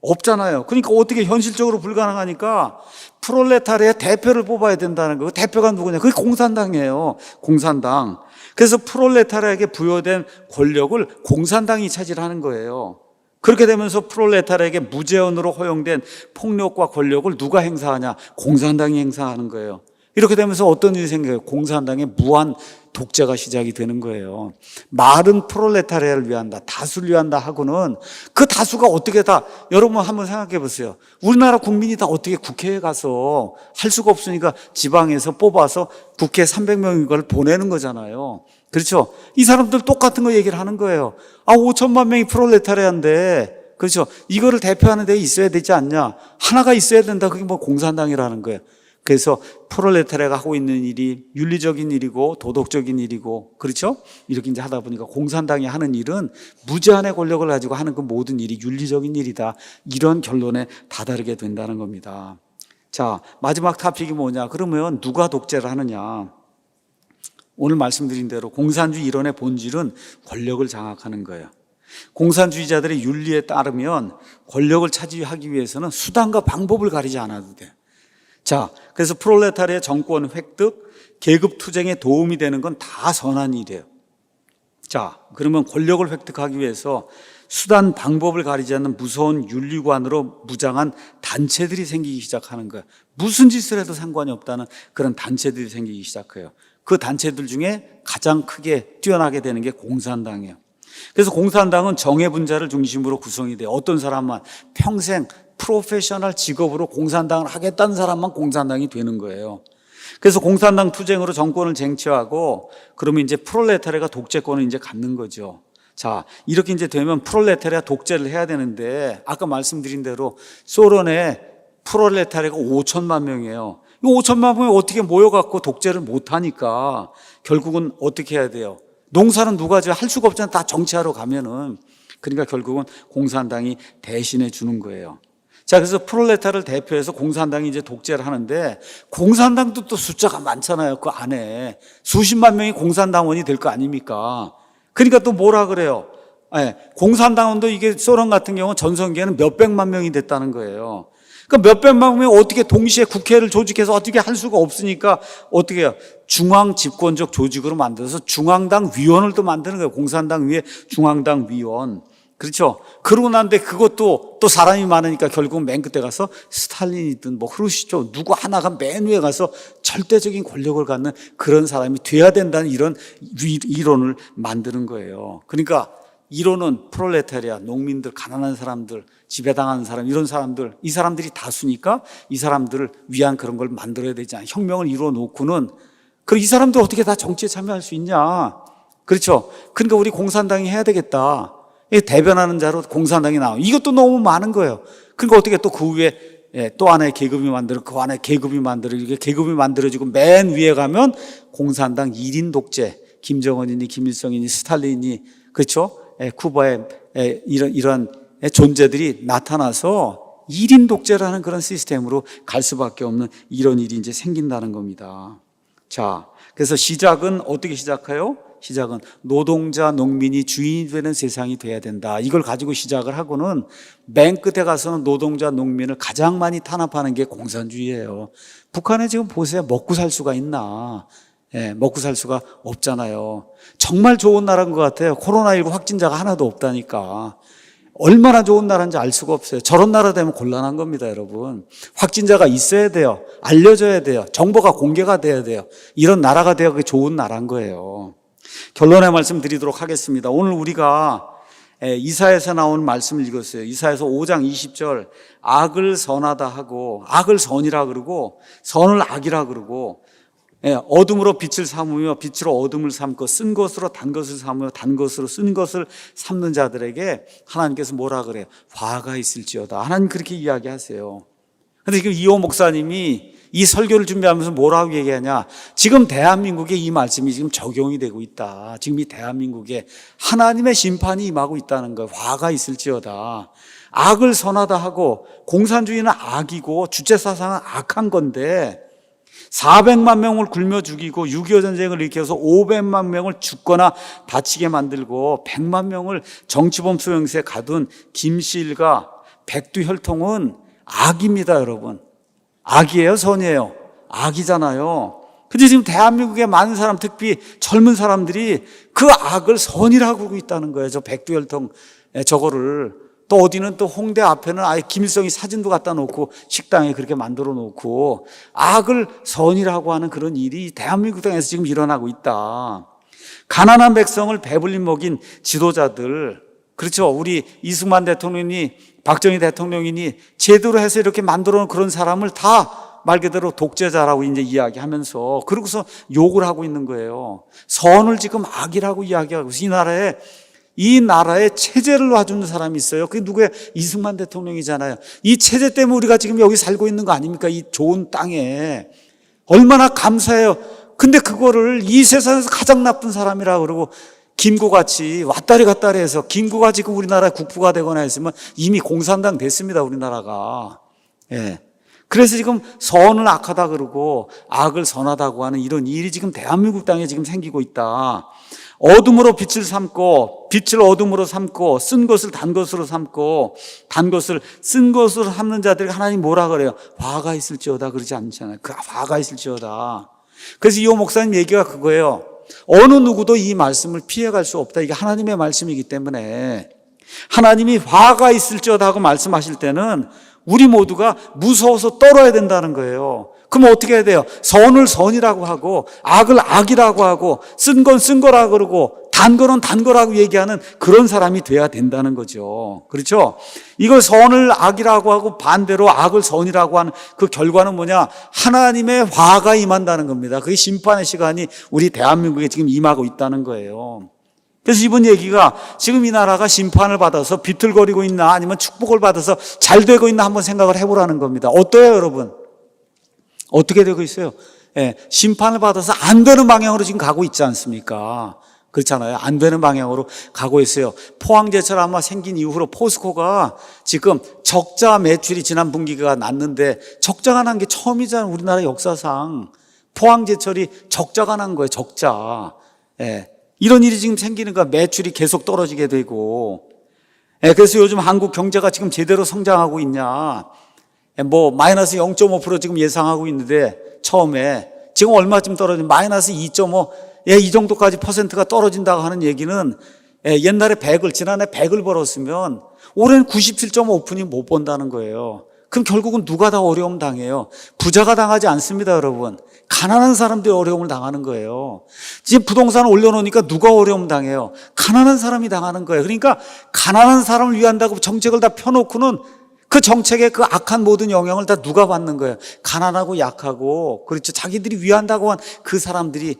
없잖아요. 그러니까 어떻게 현실적으로 불가능하니까 프롤레타리아의 대표를 뽑아야 된다는 거예요. 대표가 누구냐? 그게 공산당이에요. 공산당. 그래서 프롤레타리아에게 부여된 권력을 공산당이 차지하는 거예요. 그렇게 되면서 프롤레타리에게 무제한으로 허용된 폭력과 권력을 누가 행사하냐? 공산당이 행사하는 거예요. 이렇게 되면서 어떤 일이 생겨요? 공산당의 무한 독재가 시작이 되는 거예요. 말은 프롤레타리아를 위한다, 다수를 위한다 하고는 그 다수가 어떻게 다, 여러분 한번 생각해 보세요. 우리나라 국민이 다 어떻게 국회에 가서 할 수가 없으니까 지방에서 뽑아서 국회 300명 걸 보내는 거잖아요. 그렇죠? 이 사람들 똑같은 거 얘기를 하는 거예요. 5천만 명이 프롤레타리아인데, 그렇죠? 이거를 대표하는 데 있어야 되지 않냐? 하나가 있어야 된다. 그게 뭐 공산당이라는 거예요. 그래서 프롤레타리아가 하고 있는 일이 윤리적인 일이고 도덕적인 일이고, 그렇죠? 이렇게 이제 하다 보니까 공산당이 하는 일은 무제한의 권력을 가지고 하는 그 모든 일이 윤리적인 일이다. 이런 결론에 다다르게 된다는 겁니다. 자, 마지막 토픽이 뭐냐? 그러면 누가 독재를 하느냐? 오늘 말씀드린 대로 공산주의 이론의 본질은 권력을 장악하는 거예요. 공산주의자들의 윤리에 따르면 권력을 차지하기 위해서는 수단과 방법을 가리지 않아도 돼요. 자, 그래서 프롤레타리아의 정권 획득, 계급 투쟁에 도움이 되는 건 다 선한 일이에요. 자, 그러면 권력을 획득하기 위해서 수단, 방법을 가리지 않는 무서운 윤리관으로 무장한 단체들이 생기기 시작하는 거예요. 무슨 짓을 해도 상관이 없다는 그런 단체들이 생기기 시작해요. 그 단체들 중에 가장 크게 뛰어나게 되는 게 공산당이에요. 그래서 공산당은 정예분자를 중심으로 구성이 돼요. 어떤 사람만 평생 프로페셔널 직업으로 공산당을 하겠다는 사람만 공산당이 되는 거예요. 그래서 공산당 투쟁으로 정권을 쟁취하고 그러면 이제 프롤레타리아가 독재권을 이제 갖는 거죠. 자, 이렇게 이제 되면 프롤레타리아 독재를 해야 되는데 아까 말씀드린 대로 소련의 프롤레타리아가 5천만 명이에요. 이 5천만 명이 어떻게 모여갖고 독재를 못하니까 결국은 어떻게 해야 돼요? 농사는 누가 할 수가 없잖아요. 다 정치하러 가면은. 그러니까 결국은 공산당이 대신해 주는 거예요. 자, 그래서 프롤레타를 대표해서 공산당이 이제 독재를 하는데 공산당도 또 숫자가 많잖아요. 그 안에 수십만 명이 공산당원이 될 거 아닙니까? 그러니까 또 뭐라 그래요? 공산당원도 이게 소련 같은 경우 전성기에는 몇백만 명이 됐다는 거예요. 그러니까 몇백만 명이 어떻게 동시에 국회를 조직해서 어떻게 할 수가 없으니까 어떻게 해요? 중앙 집권적 조직으로 만들어서 중앙당 위원을 또 만드는 거예요. 공산당 위에 중앙당 위원. 그렇죠? 그러고 난데 그것도 또 사람이 많으니까 결국 맨 끝에 가서 스탈린이든 뭐 흐르시초 누구 하나가 맨 위에 가서 절대적인 권력을 갖는 그런 사람이 돼야 된다는 이런 이론을 만드는 거예요. 그러니까 이론은 프롤레타리아, 농민들, 가난한 사람들, 지배당하는 사람, 이런 사람들, 이 사람들이 다수니까 이 사람들을 위한 그런 걸 만들어야 되지 않아요. 혁명을 이루어 놓고는 그럼 이 사람들 어떻게 다 정치에 참여할 수 있냐? 그렇죠? 그러니까 우리 공산당이 해야 되겠다. 대변하는 자로 공산당이 나와요. 이것도 너무 많은 거예요. 그러니까 어떻게 또 그 위에 또 하나의 계급이 만들어, 그 안에 계급이 만들어, 이게 계급이 만들어지고 맨 위에 가면 공산당 1인 독재, 김정은이니 김일성이니 스탈린이, 그렇죠? 쿠바의 이런 존재들이 나타나서 1인 독재라는 그런 시스템으로 갈 수밖에 없는 이런 일이 이제 생긴다는 겁니다. 자, 그래서 시작은 어떻게 시작해요? 시작은 노동자, 농민이 주인이 되는 세상이 돼야 된다. 이걸 가지고 시작을 하고는 맨 끝에 가서는 노동자, 농민을 가장 많이 탄압하는 게 공산주의예요. 북한에 지금 보세요. 먹고 살 수가 있나? 먹고 살 수가 없잖아요. 정말 좋은 나라인 것 같아요. 코로나19 확진자가 하나도 없다니까. 얼마나 좋은 나라인지 알 수가 없어요. 저런 나라 되면 곤란한 겁니다, 여러분. 확진자가 있어야 돼요. 알려져야 돼요. 정보가 공개가 돼야 돼요. 이런 나라가 되어 그게 좋은 나라인 거예요. 결론의 말씀 드리도록 하겠습니다. 오늘 우리가 이사야에서 나온 말씀을 읽었어요. 이사야에서 5장 20절 악을 선하다 하고 악을 선이라 그러고 선을 악이라 그러고 어둠으로 빛을 삼으며 빛으로 어둠을 삼고 쓴 것으로 단 것을 삼으며 단 것으로 쓴 것을 삼는 자들에게 하나님께서 뭐라 그래요? 화가 있을지어다. 하나님 그렇게 이야기하세요. 그런데 지금 이호 목사님이 이 설교를 준비하면서 뭐라고 얘기하냐? 지금 대한민국에 이 말씀이 지금 적용이 되고 있다. 지금 이 대한민국에 하나님의 심판이 임하고 있다는 거예요. 화가 있을지어다. 악을 선하다 하고 공산주의는 악이고 주체사상은 악한 건데 400만 명을 굶어 죽이고 6.25 전쟁을 일으켜서 500만 명을 죽거나 다치게 만들고 100만 명을 정치범 수용소에 가둔 김씨일가 백두혈통은 악입니다, 여러분. 악이에요, 선이에요? 악이잖아요. 근데 지금 대한민국의 많은 사람, 특히 젊은 사람들이 그 악을 선이라고 그러고 있다는 거예요. 저 백두혈통 저거를. 또 어디는 또 홍대 앞에는 아예 김일성이 사진도 갖다 놓고 식당에 그렇게 만들어 놓고 악을 선이라고 하는 그런 일이 대한민국 땅에서 지금 일어나고 있다. 가난한 백성을 배불리 먹인 지도자들, 그렇죠. 우리 이승만 대통령이, 박정희 대통령이니 제대로 해서 이렇게 만들어 놓은 그런 사람을 다 말 그대로 독재자라고 이제 이야기하면서 그러고서 욕을 하고 있는 거예요. 선을 지금 악이라고 이야기하고 이 나라에 체제를 놔주는 사람이 있어요. 그게 누구예요? 이승만 대통령이잖아요. 이 체제 때문에 우리가 지금 여기 살고 있는 거 아닙니까? 이 좋은 땅에. 얼마나 감사해요. 근데 그거를 이 세상에서 가장 나쁜 사람이라 그러고 김구같이 왔다리 갔다리 해서 김구가 지금 우리나라 국부가 되거나 했으면 이미 공산당 됐습니다. 우리나라가. 예. 그래서 지금 선을 악하다 그러고 악을 선하다고 하는 이런 일이 지금 대한민국 땅에 지금 생기고 있다. 어둠으로 빛을 삼고 빛을 어둠으로 삼고 쓴 것을 단 것으로 삼고 단 것을 쓴 것으로 삼는 자들이 하나님 뭐라 그래요? 화가 있을지어다 그러지 않잖아요. 그 화가 있을지어다. 그래서 이 목사님 얘기가 그거예요. 어느 누구도 이 말씀을 피해갈 수 없다. 이게 하나님의 말씀이기 때문에 하나님이 화가 있을지어다 하고 말씀하실 때는 우리 모두가 무서워서 떨어야 된다는 거예요. 그럼 어떻게 해야 돼요? 선을 선이라고 하고 악을 악이라고 하고 쓴 건 쓴 거라고 그러고 단 거는 단 거라고 얘기하는 그런 사람이 돼야 된다는 거죠. 그렇죠? 이걸 선을 악이라고 하고 반대로 악을 선이라고 하는 그 결과는 뭐냐? 하나님의 화가 임한다는 겁니다. 그게 심판의 시간이 우리 대한민국에 지금 임하고 있다는 거예요. 그래서 이번 얘기가 지금 이 나라가 심판을 받아서 비틀거리고 있나 아니면 축복을 받아서 잘 되고 있나 한번 생각을 해보라는 겁니다. 어때요, 여러분? 어떻게 되고 있어요? 예, 심판을 받아서 안 되는 방향으로 지금 가고 있지 않습니까? 그렇잖아요. 안 되는 방향으로 가고 있어요. 포항제철 아마 생긴 이후로 포스코가 지금 적자 매출이 지난 분기가 났는데 적자가 난 게 처음이잖아요. 우리나라 역사상. 포항제철이 적자가 난 거예요. 적자. 예. 이런 일이 지금 생기는 거야. 매출이 계속 떨어지게 되고. 그래서 요즘 한국 경제가 지금 제대로 성장하고 있냐. 뭐 마이너스 0.5% 지금 예상하고 있는데 처음에 지금 얼마쯤 떨어진 마이너스 2.5, 이 정도까지 퍼센트가 떨어진다고 하는 얘기는 옛날에 100을 지난해 100을 벌었으면 올해는 97.5%이 못 번다는 거예요. 그럼 결국은 누가 다 어려움 당해요? 부자가 당하지 않습니다, 여러분. 가난한 사람들이 어려움을 당하는 거예요. 지금 부동산을 올려놓으니까 누가 어려움 당해요? 가난한 사람이 당하는 거예요. 그러니까 가난한 사람을 위한다고 정책을 다 펴놓고는 그 정책의 그 악한 모든 영향을 다 누가 받는 거예요? 가난하고 약하고, 그렇죠. 자기들이 위한다고 한 그 사람들이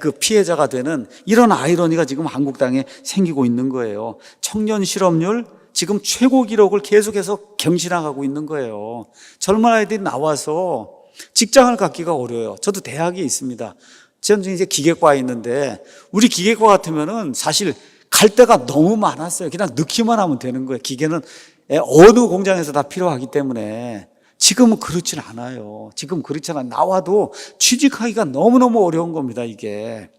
그 피해자가 되는 이런 아이러니가 지금 한국 땅에 생기고 있는 거예요. 청년 실업률 지금 최고 기록을 계속해서 경신하고 있는 거예요. 젊은 아이들이 나와서 직장을 갖기가 어려워요. 저도 대학에 있습니다. 저는 이제 기계과에 있는데 우리 기계과 같으면은 사실 갈 데가 너무 많았어요. 그냥 넣기만 하면 되는 거예요. 기계는 어느 공장에서 다 필요하기 때문에. 지금은 그렇진 않아요. 지금 그렇지 않아요. 나와도 취직하기가 너무너무 어려운 겁니다, 이게.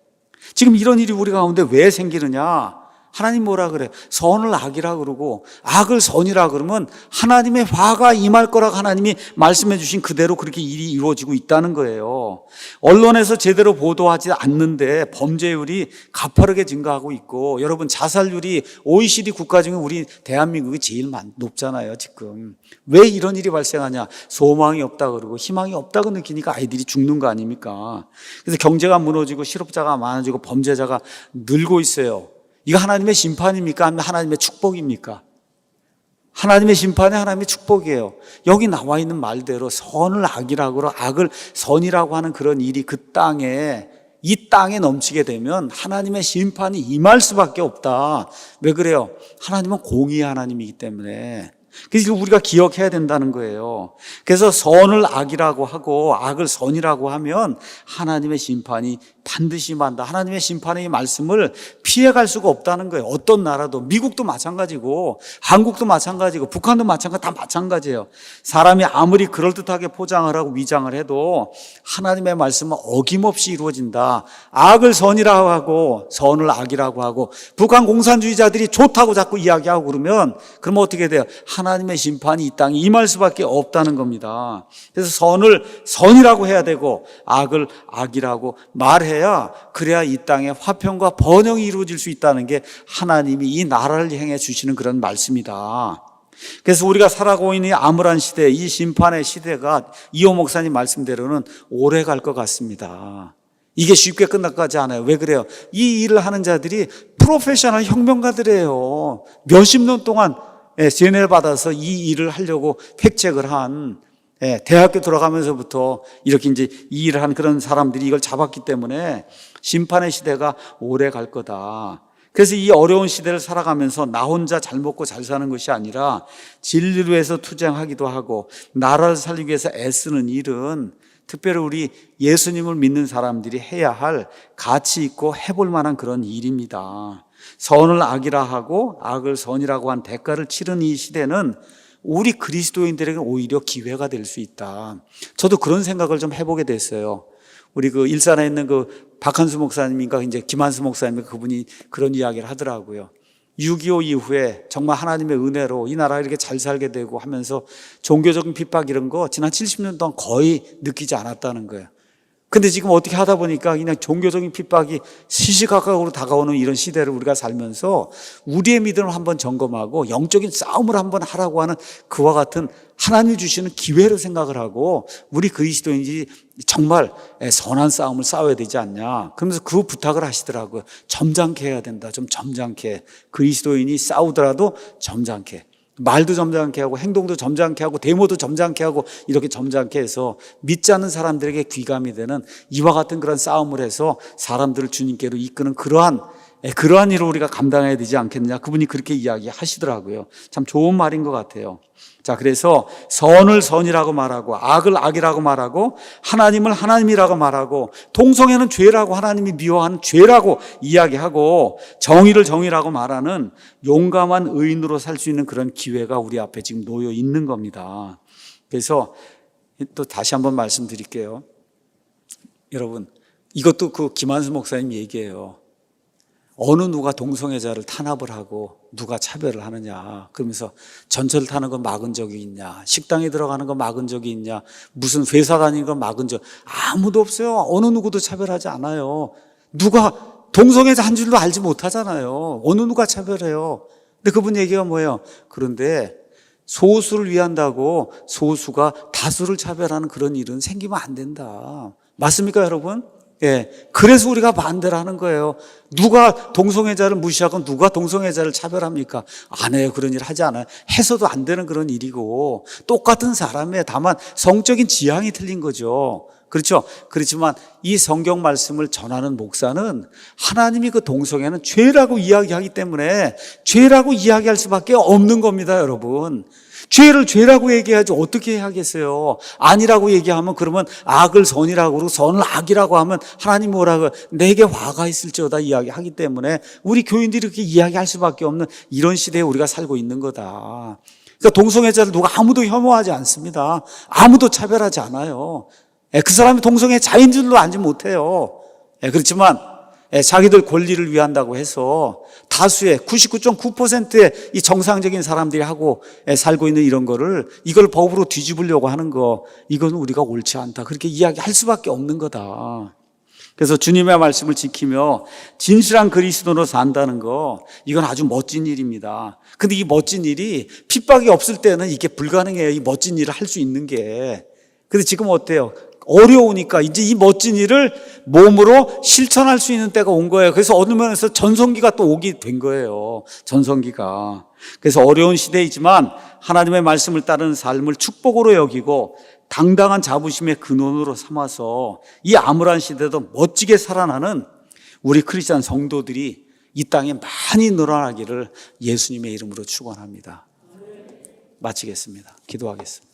지금 이런 일이 우리 가운데 왜 생기느냐? 하나님 뭐라 그래요? 선을 악이라 그러고 악을 선이라 그러면 하나님의 화가 임할 거라고 하나님이 말씀해 주신 그대로 그렇게 일이 이루어지고 있다는 거예요. 언론에서 제대로 보도하지 않는데 범죄율이 가파르게 증가하고 있고, 여러분 자살률이 OECD 국가 중에 우리 대한민국이 제일 높잖아요, 지금. 왜 이런 일이 발생하냐? 소망이 없다 그러고 희망이 없다고 느끼니까 아이들이 죽는 거 아닙니까? 그래서 경제가 무너지고 실업자가 많아지고 범죄자가 늘고 있어요. 이거 하나님의 심판입니까? 아니면 하나님의 축복입니까? 하나님의 심판이 하나님의 축복이에요. 여기 나와 있는 말대로 선을 악이라고 하고 악을 선이라고 하는 그런 일이 이 땅에 넘치게 되면 하나님의 심판이 임할 수밖에 없다. 왜 그래요? 하나님은 공의의 하나님이기 때문에. 그래서 우리가 기억해야 된다는 거예요. 그래서 선을 악이라고 하고 악을 선이라고 하면 하나님의 심판이 반드시 임한다. 하나님의 심판의 말씀을 피해갈 수가 없다는 거예요. 어떤 나라도, 미국도 마찬가지고 한국도 마찬가지고 북한도 마찬가지, 다 마찬가지예요. 사람이 아무리 그럴듯하게 포장을 하고 위장을 해도 하나님의 말씀은 어김없이 이루어진다. 악을 선이라고 하고 선을 악이라고 하고 북한 공산주의자들이 좋다고 자꾸 이야기하고 그러면 어떻게 돼요? 하나님의 심판이 이 땅에 임할 수밖에 없다는 겁니다. 그래서 선을 선이라고 해야 되고 악을 악이라고 말해야 그래야 이 땅에 화평과 번영이 이루어질 수 있다는 게 하나님이 이 나라를 향해 주시는 그런 말씀이다. 그래서 우리가 살아가고 있는 이 암울한 시대, 이 심판의 시대가 이호 목사님 말씀대로는 오래 갈 것 같습니다. 이게 쉽게 끝나가지 않아요. 왜 그래요? 이 일을 하는 자들이 프로페셔널 혁명가들이에요. 몇십 년 동안 세뇌를 받아서 이 일을 하려고 획책을 한, 대학교 들어가면서부터 이렇게 이제 이 일을 한 그런 사람들이 이걸 잡았기 때문에 심판의 시대가 오래 갈 거다. 그래서 이 어려운 시대를 살아가면서 나 혼자 잘 먹고 잘 사는 것이 아니라 진리를 위해서 투쟁하기도 하고 나라를 살리기 위해서 애쓰는 일은 특별히 우리 예수님을 믿는 사람들이 해야 할 가치 있고 해볼 만한 그런 일입니다. 선을 악이라 하고 악을 선이라고 한 대가를 치른 이 시대는 우리 그리스도인들에게 오히려 기회가 될 수 있다. 저도 그런 생각을 좀 해보게 됐어요. 우리 그 일산에 있는 그 박한수 목사님인가 이제 김한수 목사님인가 그분이 그런 이야기를 하더라고요. 6.25 이후에 정말 하나님의 은혜로 이 나라가 이렇게 잘 살게 되고 하면서 종교적인 핍박 이런 거 지난 70년 동안 거의 느끼지 않았다는 거예요. 근데 지금 어떻게 하다 보니까 그냥 종교적인 핍박이 시시각각으로 다가오는 이런 시대를 우리가 살면서 우리의 믿음을 한번 점검하고 영적인 싸움을 한번 하라고 하는 그와 같은 하나님이 주시는 기회로 생각을 하고 우리 그리스도인들이 정말 선한 싸움을 싸워야 되지 않냐. 그러면서 그 부탁을 하시더라고요. 점잖게 해야 된다. 좀 점잖게. 그리스도인이 싸우더라도 점잖게. 말도 점잖게 하고 행동도 점잖게 하고 데모도 점잖게 하고 이렇게 점잖게 해서 믿지 않는 사람들에게 귀감이 되는 이와 같은 그런 싸움을 해서 사람들을 주님께로 이끄는 그러한 일을 우리가 감당해야 되지 않겠느냐. 그분이 그렇게 이야기하시더라고요. 참 좋은 말인 것 같아요. 자, 그래서 선을 선이라고 말하고 악을 악이라고 말하고 하나님을 하나님이라고 말하고 동성애는 죄라고 하나님이 미워하는 죄라고 이야기하고 정의를 정의라고 말하는 용감한 의인으로 살 수 있는 그런 기회가 우리 앞에 지금 놓여 있는 겁니다. 그래서 또 다시 한번 말씀드릴게요. 여러분, 이것도 그 김한수 목사님 얘기예요. 어느 누가 동성애자를 탄압을 하고 누가 차별을 하느냐. 그러면서 전철 타는 거 막은 적이 있냐. 식당에 들어가는 거 막은 적이 있냐. 무슨 회사 다니는 거 막은 적 아무도 없어요. 어느 누구도 차별하지 않아요. 누가 동성애자 한 줄도 알지 못하잖아요. 어느 누가 차별해요. 근데 그분 얘기가 뭐예요? 그런데 소수를 위한다고 소수가 다수를 차별하는 그런 일은 생기면 안 된다. 맞습니까, 여러분? 예. 그래서 우리가 반대를 하는 거예요. 누가 동성애자를 무시하고 누가 동성애자를 차별합니까? 안 해요. 그런 일 하지 않아요. 해서도 안 되는 그런 일이고 똑같은 사람이에요. 다만 성적인 지향이 틀린 거죠. 그렇죠? 그렇지만 이 성경 말씀을 전하는 목사는 하나님이 그 동성애는 죄라고 이야기하기 때문에 죄라고 이야기할 수밖에 없는 겁니다, 여러분. 죄를 죄라고 얘기하지 어떻게 하겠어요? 아니라고 얘기하면 그러면 악을 선이라고 그러고 선을 악이라고 하면 하나님 뭐라고 내게 화가 있을지어다 이야기하기 때문에 우리 교인들이 그렇게 이야기할 수밖에 없는 이런 시대에 우리가 살고 있는 거다. 그러니까 동성애자를 누가 아무도 혐오하지 않습니다. 아무도 차별하지 않아요. 그 사람이 동성애자인 줄로 알지 못해요. 그렇지만 자기들 권리를 위한다고 해서 다수의 99.9%의 이 정상적인 사람들이 하고 살고 있는 이런 거를 이걸 법으로 뒤집으려고 하는 거 이건 우리가 옳지 않다. 그렇게 이야기할 수밖에 없는 거다. 그래서 주님의 말씀을 지키며 진실한 그리스도로 산다는 거 이건 아주 멋진 일입니다. 근데 이 멋진 일이 핍박이 없을 때는 이게 불가능해요. 이 멋진 일을 할 수 있는 게. 근데 지금 어때요? 어려우니까 이제 이 멋진 일을 몸으로 실천할 수 있는 때가 온 거예요. 그래서 어느 면에서 전성기가 또 오게 된 거예요. 전성기가. 그래서 어려운 시대이지만 하나님의 말씀을 따르는 삶을 축복으로 여기고 당당한 자부심의 근원으로 삼아서 이 암울한 시대도 멋지게 살아나는 우리 크리스찬 성도들이 이 땅에 많이 늘어나기를 예수님의 이름으로 축원합니다. 마치겠습니다. 기도하겠습니다.